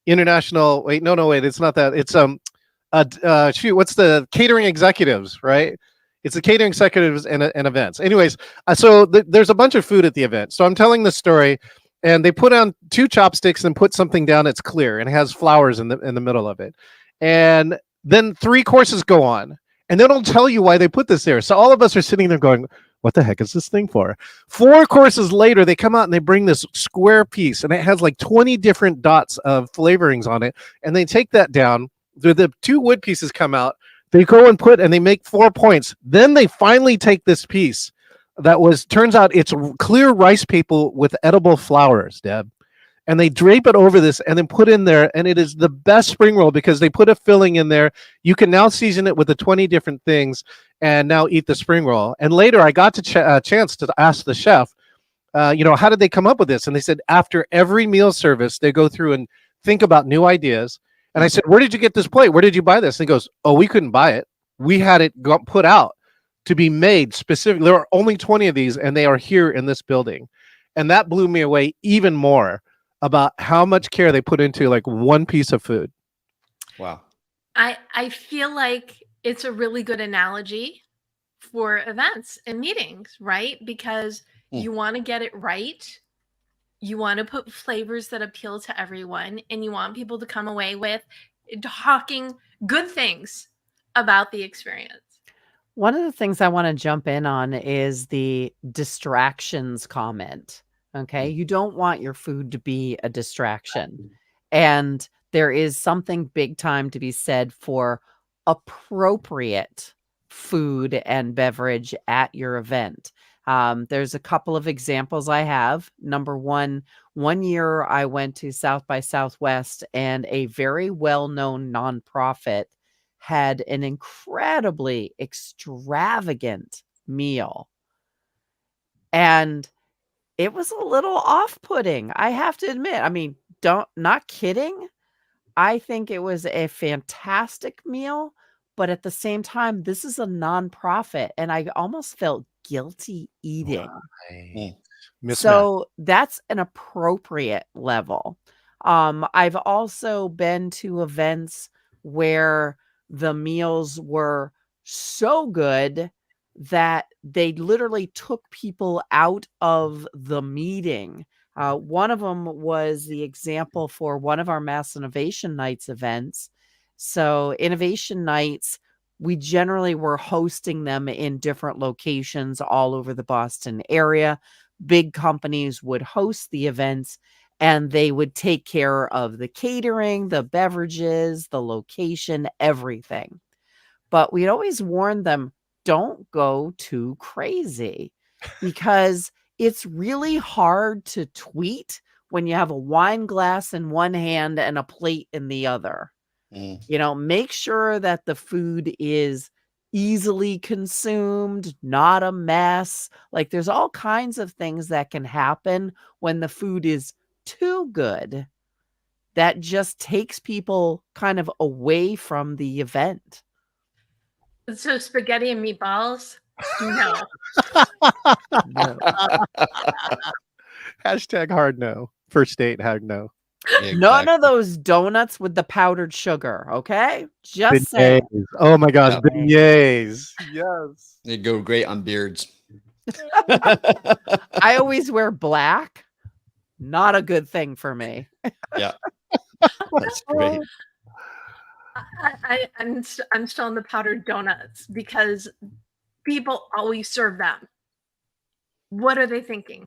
international. Wait, it's not that. It's what's the catering executives, right? It's the catering executives and events. Anyways, so there's a bunch of food at the event. So I'm telling the story. And they put on 2 chopsticks and put something down that's clear and it has flowers in the middle of it. And then 3 courses go on. And they don't tell you why they put this there. So all of us are sitting there going, what the heck is this thing for? 4 courses later, they come out and they bring this square piece. And it has like 20 different dots of flavorings on it. And they take that down. The 2 wood pieces come out. They go and they make 4 points. Then they finally take this piece. Turns out it's clear rice paper with edible flowers, Deb. And they drape it over this and then put in there. And it is the best spring roll because they put a filling in there. You can now season it with the 20 different things and now eat the spring roll. And later I got a chance to ask the chef, how did they come up with this? And they said, after every meal service, they go through and think about new ideas. And I said, where did you get this plate? Where did you buy this? And he goes, oh, we couldn't buy it. We had it put out to be made specifically. There are only 20 of these and they are here in this building. And that blew me away even more about how much care they put into like one piece of food. Wow. I feel like it's a really good analogy for events and meetings, right? Because you want to get it right. You want to put flavors that appeal to everyone and you want people to come away with talking good things about the experience. One of the things I want to jump in on is the distractions comment. Okay. You don't want your food to be a distraction. And there is something big time to be said for appropriate food and beverage at your event. There's a couple of examples I have. Number one year I went to South by Southwest and a very well-known nonprofit had an incredibly extravagant meal. And it was a little off-putting, I have to admit. I mean, not kidding. I think it was a fantastic meal, but at the same time, this is a nonprofit, and I almost felt guilty eating. Right. So that's an appropriate level. I've also been to events where the meals were so good that they literally took people out of the meeting. One of them was the example for one of our Mass Innovation Nights events. So innovation nights, we generally were hosting them in different locations all over the Boston area. Big companies would host the events, and they would take care of the catering, the beverages, the location, everything. But we'd always warn them, don't go too crazy, because it's really hard to tweet when you have a wine glass in one hand and a plate in the other. Mm. Make sure that the food is easily consumed, not a mess. Like, there's all kinds of things that can happen when the food is too good that just takes people kind of away from the event. So spaghetti and meatballs? No. No. Hashtag hard no. First date hard no. Yeah, None of exactly. those donuts with the powdered sugar, okay? Just Beignets. saying. Oh my gosh, Yeah. beignets. Yes. They go great on beards. I always wear black. Not a good thing for me. Yeah, that's great. I'm still in the powdered donuts because people always serve them. What are they thinking?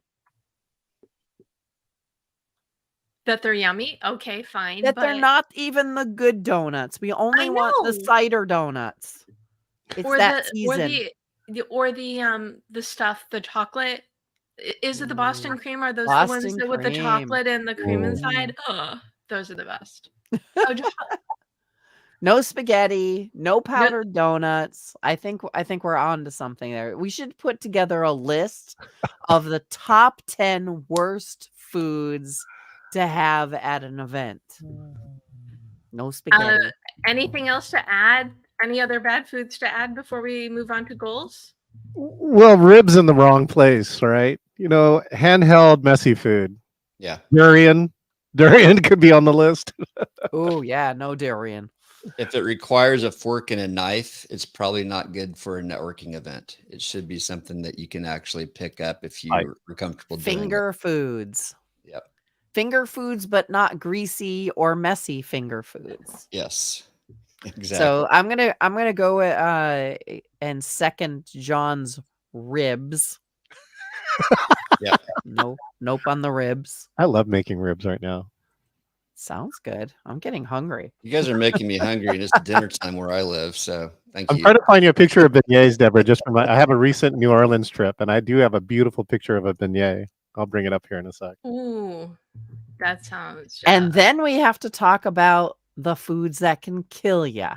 That they're yummy? Okay, fine. That they're but not even the good donuts. We only want the know. cider donuts. It's or that the season. the stuff, the chocolate. Is it the Boston cream? Are those the ones Boston that with the cream. chocolate and the cream Ooh. inside? Those are the best. Oh, No spaghetti, no powdered donuts. I think we're on to something there. We should put together a list of the top 10 worst foods to have at an event. No spaghetti. anything else to add? Any other bad foods to add before we move on to goals? Well, ribs in the wrong place, right? Handheld messy food. Yeah. Durian could be on the list. Oh, yeah, no durian. If it requires a fork and a knife, it's probably not good for a networking event. It should be something that you can actually pick up if Right. you're comfortable doing it. Finger foods. Yep. Finger foods, but not greasy or messy finger foods. Yes. Exactly. So I'm gonna go and second John's ribs. Yeah. Nope on the ribs. I love making ribs right now. Sounds good. I'm getting hungry. You guys are making me hungry, and it's dinner time where I live. So thank I'm you. trying to find you a picture of beignets, Deborah. I have a recent New Orleans trip, and I do have a beautiful picture of a beignet. I'll bring it up here in a sec. Ooh, that sounds. And then we have to talk about the foods that can kill you.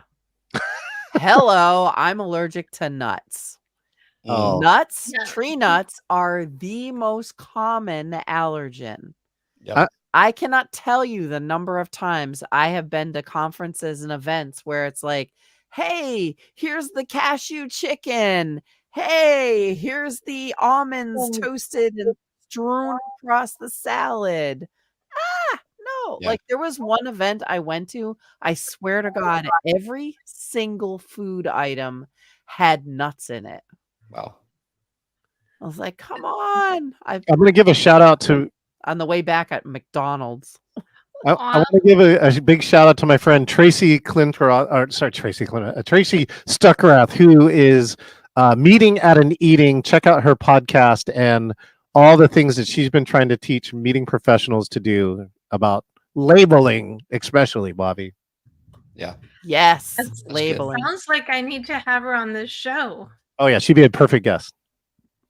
Hello, I'm allergic to nuts. Oh. Nuts, Yeah. tree nuts are the most common allergen. Yep. I cannot tell you the number of times I have been to conferences and events where it's like, hey, here's the cashew chicken. Hey, here's the almonds toasted and strewn across the salad. No. Yeah. Like, there was one event I went to, I swear to God, every single food item had nuts in it. Wow. I was like, come on. I'm going to give a shout out to On the way back at McDonald's. I want to give a big shout out to my friend Tracy Stuckrath, who is Meeting at an Eating. Check out her podcast and all the things that she's been trying to teach meeting professionals to do about labeling, especially, Bobbie. Yeah. Yes, That's labeling. Sounds like I need to have her on this show. Oh yeah, she'd be a perfect guest.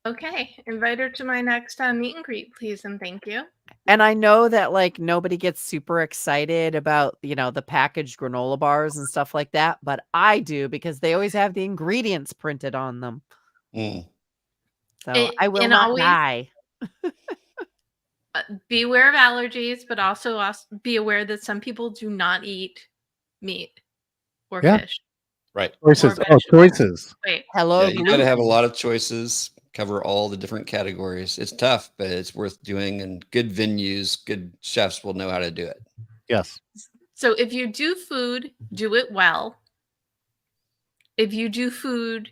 Okay, invite her to my next meet and greet, please, and thank you. And I know that like nobody gets super excited about, the packaged granola bars and stuff like that, but I do because they always have the ingredients printed on them. Mm. So I will and not always- die. Be aware of allergies, but also be aware that some people do not eat meat or Yeah. fish. Right. Choices. Or Oh, vegetables. choices. Wait, Hello, Yeah, you got to gluten. have a lot of choices, cover all the different categories. It's tough, but it's worth doing, and good venues, good chefs will know how to do it. Yes. so if you do food, do it well. If you do food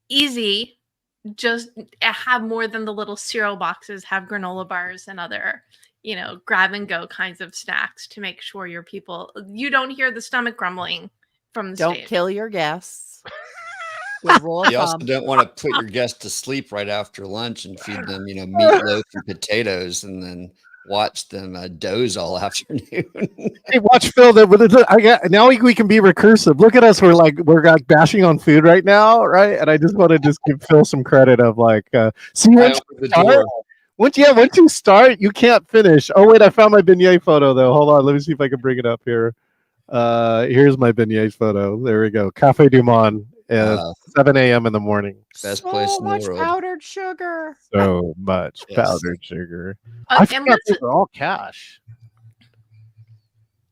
easy, just have more than the little cereal boxes, have granola bars and other, grab and go kinds of snacks to make sure you don't hear the stomach grumbling from the Don't stage. kill your guests. Good rule of You also thumb. don't want to put your guests to sleep right after lunch and feed them, meatloaf and potatoes, and then watch them doze all afternoon. Hey, watch Phil. Now we can be recursive. Look at us. We're like bashing on food right now, right? And I just want to just give Phil some credit of like, see I once opened the you start, door. once you start, you can't finish. Oh wait, I found my beignet photo though. Hold on, let me see if I can bring it up here. Here's my beignet photo. There we go. Cafe Du Monde, 7 a.m. in the morning. Best So place in the much world. powdered sugar. So much Yes. powdered sugar. Oh, I and forgot these listen, are all cash.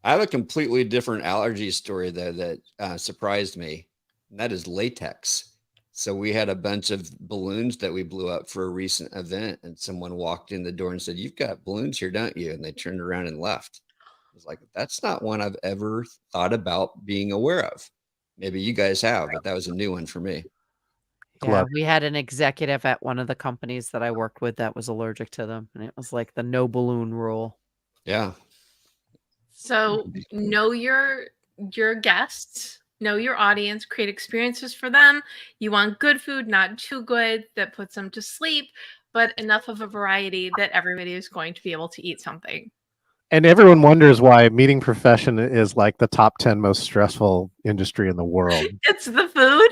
I have a completely different allergy story though that surprised me, and that is latex. So we had a bunch of balloons that we blew up for a recent event, and someone walked in the door and said, "You've got balloons here, don't you?" And they turned around and left. I was like, "That's not one I've ever thought about being aware of." Maybe you guys have, but that was a new one for me. Yeah, Glove. we had an executive at one of the companies that I worked with that was allergic to them, and it was like the no balloon rule. Yeah. so know your guests, know your audience, create experiences for them. You want good food, not too good that puts them to sleep, but enough of a variety that everybody is going to be able to eat something. And everyone wonders why meeting profession is like the top 10 most stressful industry in the world. It's the food.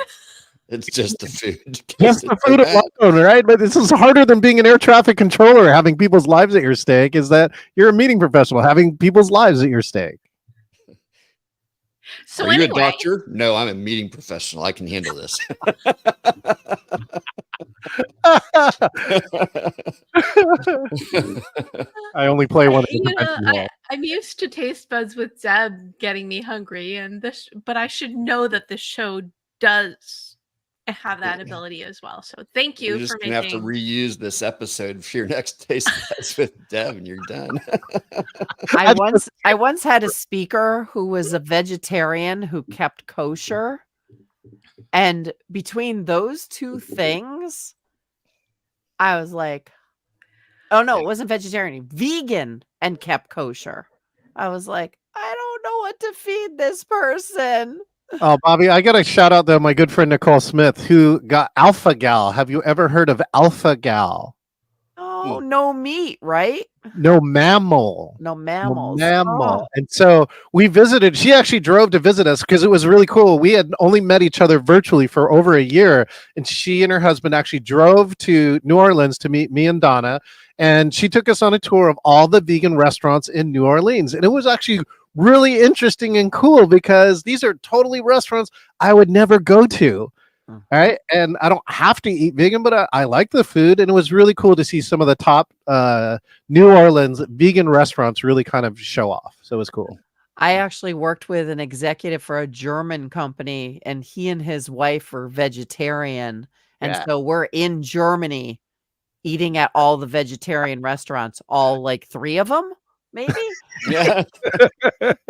It's just the food. Just It's the so food bad. alone, right? But this is harder than being an air traffic controller, having people's lives at your stake, is that you're a meeting professional, having people's lives at your stake. So Are you a anyway, doctor? No, I'm a meeting professional. I can handle this. I only play one. I'm used to taste buds with Deb getting me hungry, and but I should know that the show does have that ability as well. So thank You're you just for gonna have to making. reuse this episode for your next taste test with Deb, and you're done. I once had a speaker who was a vegetarian who kept kosher. And between those two things, I was like, oh no, it wasn't vegetarian, vegan and kept kosher. I was like, I don't know what to feed this person. Oh, Bobbie, I got to shout out though my good friend Nicole Smith, who got Alpha Gal. Have you ever heard of Alpha Gal? Oh, no meat, right? No mammal. No No mammals. mammal. Oh. And so we visited. She actually drove to visit us because it was really cool. We had only met each other virtually for over a year. And she and her husband actually drove to New Orleans to meet me and Donna. And she took us on a tour of all the vegan restaurants in New Orleans. And it was actually really interesting and cool because these are totally restaurants I would never go to. All right. And I don't have to eat vegan, but I like the food. And it was really cool to see some of the top New Orleans vegan restaurants really kind of show off. So it was cool. I actually worked with an executive for a German company, and he and his wife were vegetarian. And Yeah. so we're in Germany eating at all the vegetarian restaurants, all like 3 of them, maybe. Yeah. It's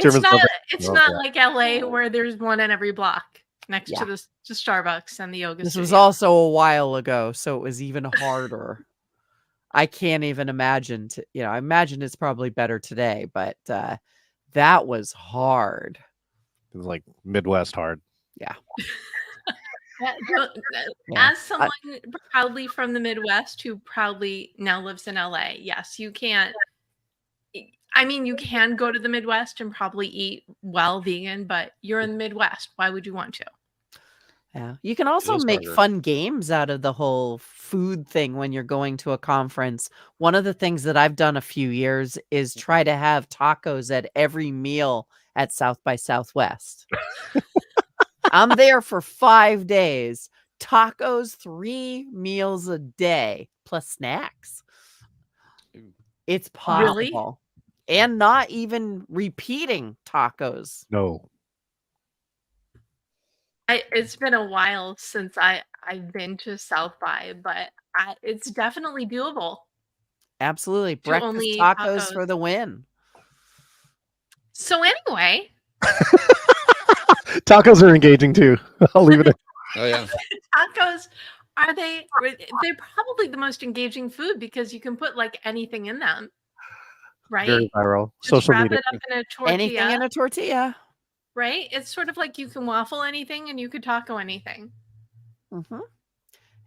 Germans love it. it's Love not that. like LA where there's one in every block next Yeah. to Starbucks and the yoga This was studio. also a while ago, so it was even harder. I can't even imagine. I imagine it's probably better today, but that was hard. It was like Midwest hard. Yeah. As someone proudly from the Midwest who proudly now lives in LA, yes, you can't. I mean, you can go to the Midwest and probably eat well vegan, but you're in the Midwest. Why would you want to? Yeah. You can also is make harder. fun games out of the whole food thing when you're going to a conference. One of the things that I've done a few years is try to have tacos at every meal at South by Southwest. I'm there for 5 days. Tacos 3 meals a day plus snacks. It's possible. Really? And not even repeating tacos. No. It's been a while since I've been to South by, but it's definitely doable. Absolutely. To Breakfast only eat tacos tacos. for the win. So anyway, Tacos are engaging too. I'll leave it at Oh yeah. tacos they're probably the most engaging food because you can put like anything in them, right? very viral. Just Social wrap media. it up in a tortilla. Anything in a tortilla. right? It's sort of like you can waffle anything and you could taco anything. Mm-hmm.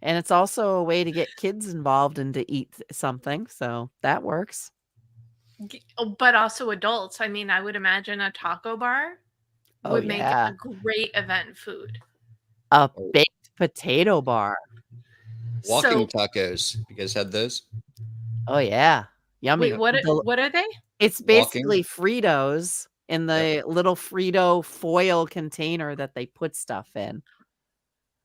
And it's also a way to get kids involved and to eat something. So that works. But also adults. I mean, I would imagine a taco bar Oh, would make yeah. a great event food. A baked potato bar. Walking So, tacos. You guys had those? Oh, yeah. Yummy. wait, what are they? It's Walking. basically Fritos in the little Frito foil container that they put stuff in.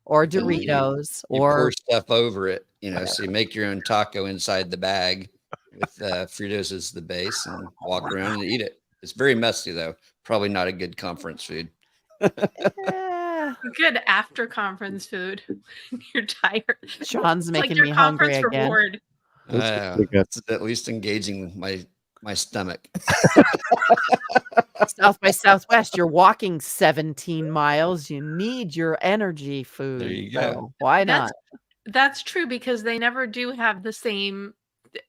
Or And then Doritos. you pour Or stuff over it, so you make your own taco inside the bag with Fritos as the base and walk around and eat it. It's very messy though. Probably not a good conference food. eh, Good after conference food. You're tired. Sean's It's like making your me hungry conference again. reward. That's pretty good. It's at least engaging my stomach. South by Southwest, you're walking 17 miles. You need your energy food. There you go. So why not? That's true because they never do have the same.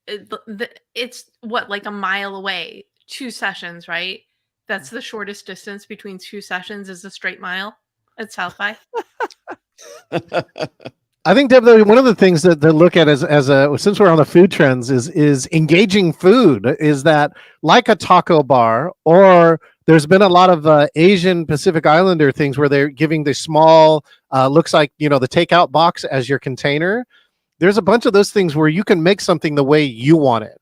It's what, like a mile away, 2 sessions, right? That's the shortest distance between 2 sessions is a straight mile at South by. I think, Deb, though, one of the things that they look at as a since we're on the food trends is engaging food. Is that like a taco bar, or there's been a lot of Asian Pacific Islander things where they're giving the small, looks like the takeout box as your container. There's a bunch of those things where you can make something the way you want it.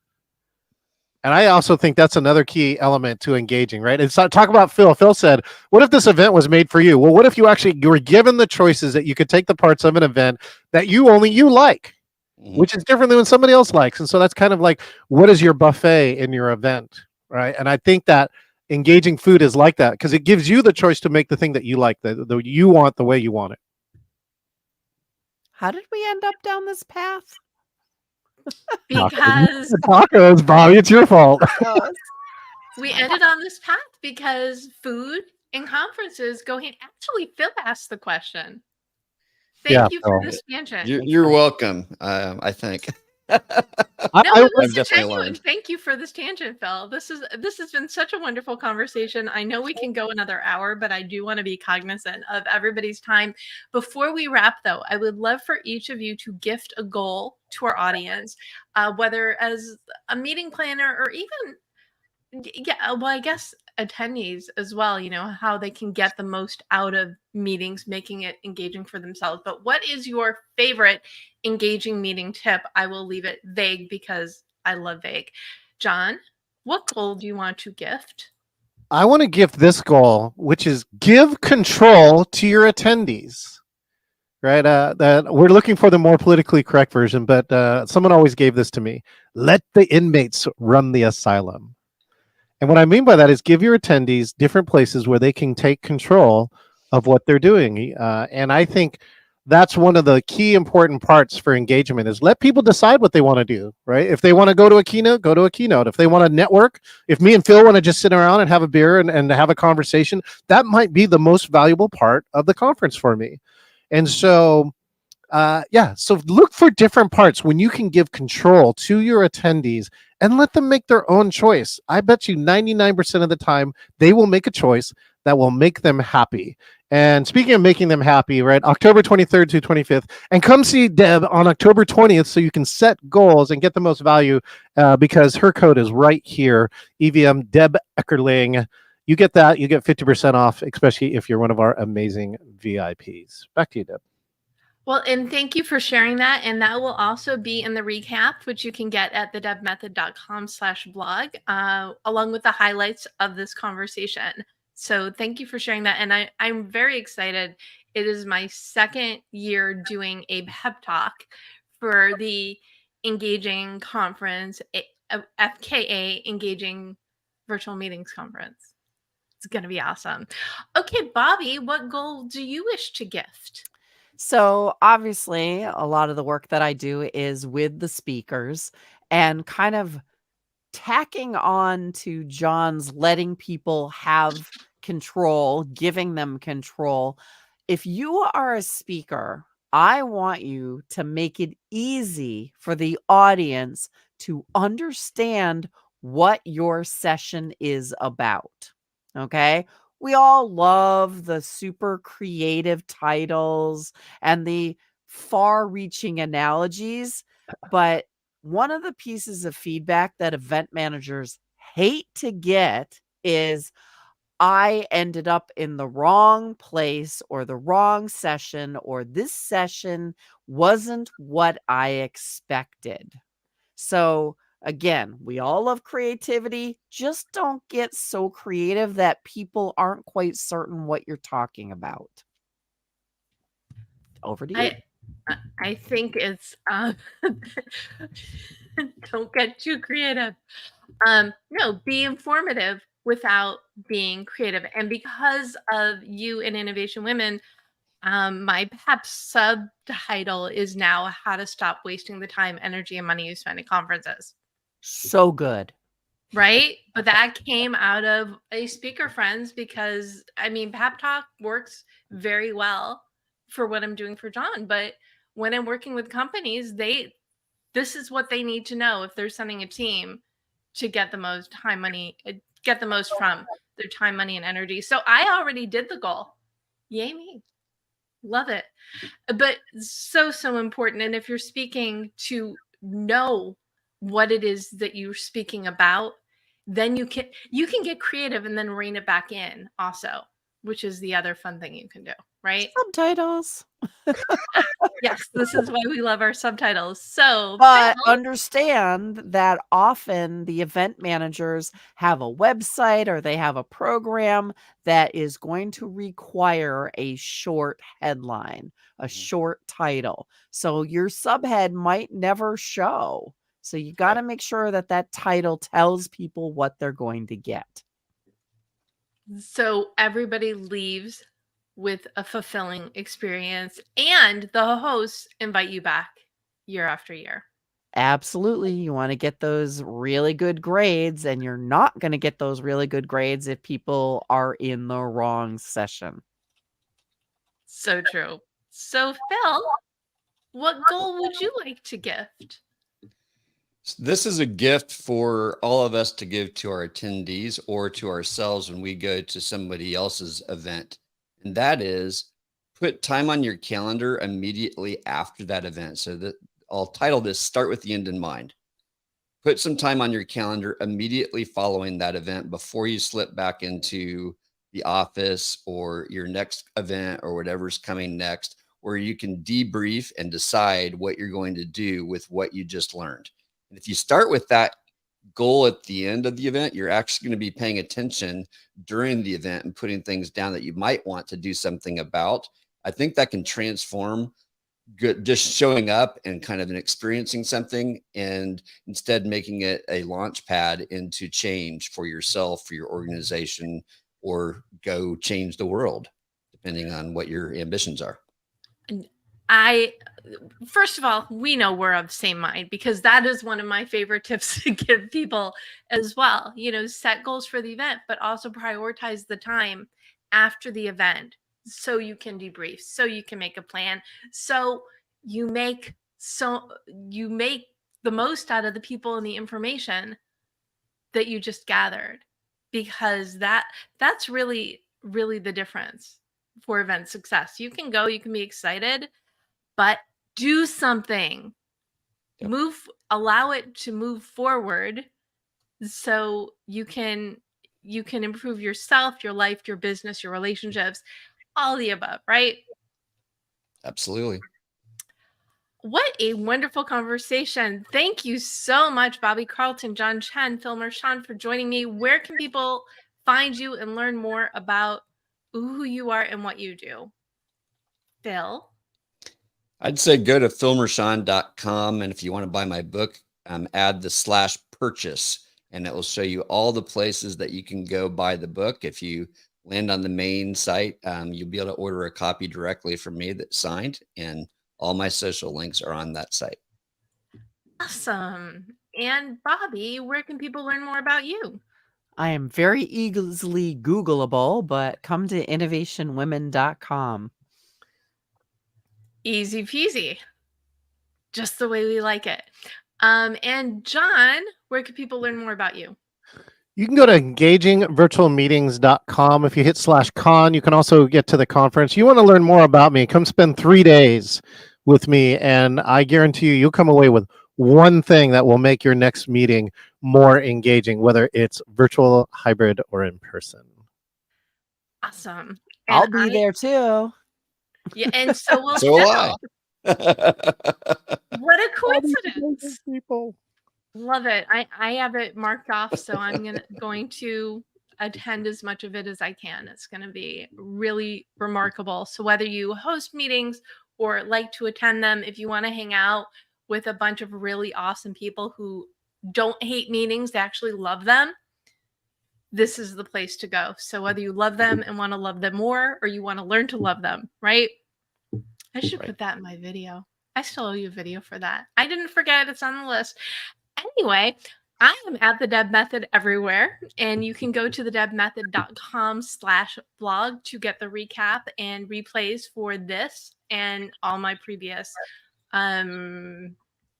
And I also think that's another key element to engaging, right? And so talk about Phil. Phil said, what if this event was made for you? Well, what if you were given the choices that you could take the parts of an event that only you like, which is different than what somebody else likes. And so that's kind of like, what is your buffet in your event, right? And I think that engaging food is like that because it gives you the choice to make the thing that you like, the you want the way you want it. How did we end up down this path? Because Tacos, Bobbie, it's your fault. we ended on this path because food and conferences go hand. Actually, Phil asked the question. Thank you for this tangent. You're welcome. I think. No, I it was I've definitely genuine. learned. Thank you for this tangent, Phil. This has been such a wonderful conversation. I know we can go another hour, but I do want to be cognizant of everybody's time. Before we wrap, though, I would love for each of you to gift a goal to our audience, whether as a meeting planner or even, well, I guess attendees as well, how they can get the most out of meetings, making it engaging for themselves. But what is your favorite engaging meeting tip? I will leave it vague because I love vague. John, what goal do you want to gift? I want to gift this goal, which is give control to your attendees. Right? That we're looking for the more politically correct version, but someone always gave this to me. Let the inmates run the asylum. And what I mean by that is give your attendees different places where they can take control of what they're doing. And I think that's one of the key important parts for engagement is let people decide what they want to do, right? If they want to go to a keynote, go to a keynote. If they want to network, if me and Phil want to just sit around and have a beer and have a conversation, that might be the most valuable part of the conference for me. And so, so look for different parts when you can give control to your attendees and let them make their own choice. I bet you 99% of the time, they will make a choice that will make them happy. And speaking of making them happy, right, October 23rd to 25th, and come see Deb on October 20th so you can set goals and get the most value because her code is right here, EVM Deb Eckerling. You get that, you get 50% off, especially if you're one of our amazing VIPs. Back to you, Deb. Well, and thank you for sharing that. And that will also be in the recap, which you can get at thedebmethod.com/blog, along with the highlights of this conversation. So thank you for sharing that. And I'm very excited. It is my second year doing a pep talk for the Engaging Conference, FKA Engaging Virtual Meetings Conference. It's going to be awesome. Okay, Bobbie, what goal do you wish to gift? So obviously, a lot of the work that I do is with the speakers and kind of tacking on to John's letting people have control, giving them control. If you are a speaker, I want you to make it easy for the audience to understand what your session is about. Okay? we all love the super creative titles and the far-reaching analogies, but one of the pieces of feedback that event managers hate to get is, I ended up in the wrong place or the wrong session, or this session wasn't what I expected. So again, we all love creativity. Just don't get so creative that people aren't quite certain what you're talking about. Over to you. I think it's don't get too creative. No, be informative without being creative. And because of you in Innovation Women, my perhaps subtitle is now How to Stop Wasting the Time, Energy, and Money You Spend at Conferences. So good. Right? But that came out of a speaker friends because I mean, Pep Talk works very well for what I'm doing for John. But when I'm working with companies, this is what they need to know if they're sending a team to get the most time, money, get the most from their time, money, and energy. So I already did the goal. Yay me. Love it. But so important. And if you're speaking, to know what it is that you're speaking about, then you can get creative and then rein it back in also, which is the other fun thing you can do, right? Subtitles. Yes, this is why we love our subtitles. So, But Phil, understand that often the event managers have a website or they have a program that is going to require a short headline, a short title. So your subhead might never show. So you got to make sure that that title tells people what they're going to get. so everybody leaves with a fulfilling experience, and the hosts invite you back year after year. Absolutely. You want to get those really good grades, and you're not going to get those really good grades if people are in the wrong session. So true. So, Phil, what goal would you like to gift? This is a gift for all of us to give to our attendees or to ourselves when we go to somebody else's event. And that is, put time on your calendar immediately after that event. So that I'll title this Start with the End in Mind. Put some time on your calendar immediately following that event before you slip back into the office or your next event or whatever's coming next, where you can debrief and decide what you're going to do with what you just learned. And if you start with that goal at the end of the event, you're actually going to be paying attention during the event and putting things down that you might want to do something about. I think that can transform good, just showing up and kind of experiencing something, and instead making it a launch pad into change for yourself, for your organization, or go change the world, depending on what your ambitions are. First of all, we know we're of the same mind, because that is one of my favorite tips to give people as well. Set goals for the event, but also prioritize the time after the event so you can debrief, so you can make a plan, so you make the most out of the people and the information that you just gathered, because that's really the difference for event success. You can go, you can be excited, but do something. Yep. Allow it to move forward so you can improve yourself, your life, your business, your relationships, all the above, right? Absolutely. What a wonderful conversation. Thank you so much, Bobbie Carlton, John Chen, Phil Mershon, for joining me. Where can people find you and learn more about who you are and what you do? Phil? I'd say go to philmershon.com, and if you want to buy my book, add the /purchase, and it will show you all the places that you can go buy the book. If you land on the main site, you'll be able to order a copy directly from me that's signed, and all my social links are on that site. Awesome. And Bobbie, where can people learn more about you? I am very easily Googleable, but come to innovationwomen.com. Easy peasy. Just the way we like it. And John, where can people learn more about you? You can go to engagingvirtualmeetings.com. If you hit /con, you can also get to the conference. You want to learn more about me, come spend 3 days with me, and I guarantee you'll come away with one thing that will make your next meeting more engaging, whether it's virtual, hybrid, or in person. Awesome. I'll be there too. Yeah, and so will So will Phil. What a All these coincidence. people. Love it. I have it marked off, so I'm going to attend as much of it as I can. It's going to be really remarkable. So whether you host meetings or like to attend them, if you want to hang out with a bunch of really awesome people who don't hate meetings, they actually love them, this is the place to go. So whether you love them and want to love them more, or you want to learn to love them, right? I should put that in my video. I still owe you a video for that. I didn't forget. It's on the list. Anyway, I am at the Deb Method everywhere, and you can go to thedebmethod.com/blog to get the recap and replays for this and all my previous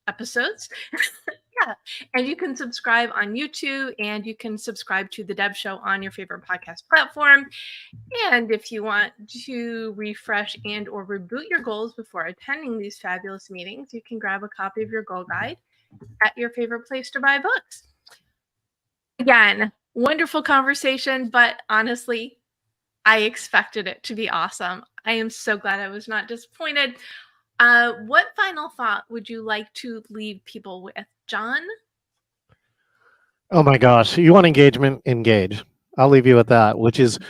episodes. Yeah, and you can subscribe on YouTube, and you can subscribe to the Deb Show on your favorite podcast platform. And if you want to refresh and or reboot your goals before attending these fabulous meetings, you can grab a copy of your goal guide at your favorite place to buy books. Again, wonderful conversation, but honestly, I expected it to be awesome. I am so glad I was not disappointed. What final thought would you like to leave people with, John? Oh my gosh. You want engagement? Engage. I'll leave you with that, which is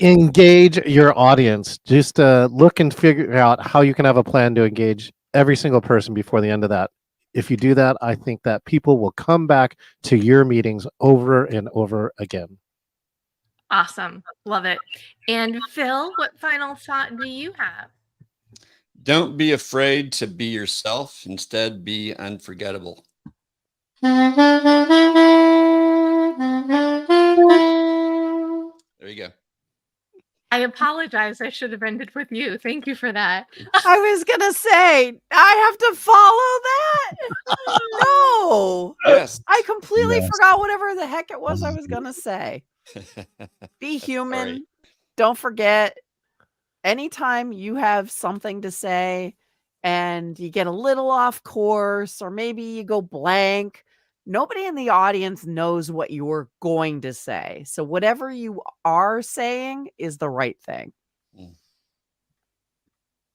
engage your audience. Just look and figure out how you can have a plan to engage every single person before the end of that. If you do that, I think that people will come back to your meetings over and over again. Awesome. Love it. And Phil, what final thought do you have? Don't be afraid to be yourself. Instead, be unforgettable. There you go. I apologize. I should have ended with you. Thank you for that. I was gonna say I have to follow that. No, Yes. I completely Yes. forgot whatever the heck it was I was gonna say. Be human. Sorry. Don't forget. Anytime you have something to say and you get a little off course, or maybe you go blank, nobody in the audience knows what you're going to say. So whatever you are saying is the right thing.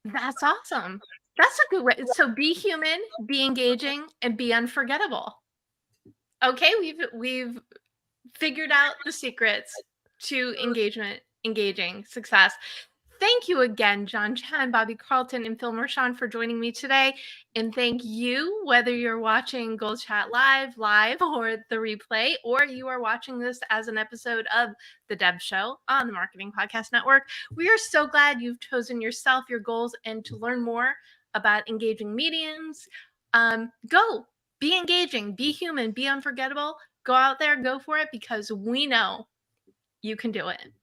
That's awesome. That's a good way. So be human, be engaging, and be unforgettable. Okay, we've figured out the secrets to engaging success. Thank you again, John, Chen, Bobbie Carlton, and Phil Mershon for joining me today. And thank you, whether you're watching GoalChatLive live or the replay, or you are watching this as an episode of The Deb Show on the Marketing Podcast Network. We are so glad you've chosen yourself, your goals, and to learn more about engaging mediums. Go, be engaging, be human, be unforgettable. Go out there, go for it, because we know you can do it.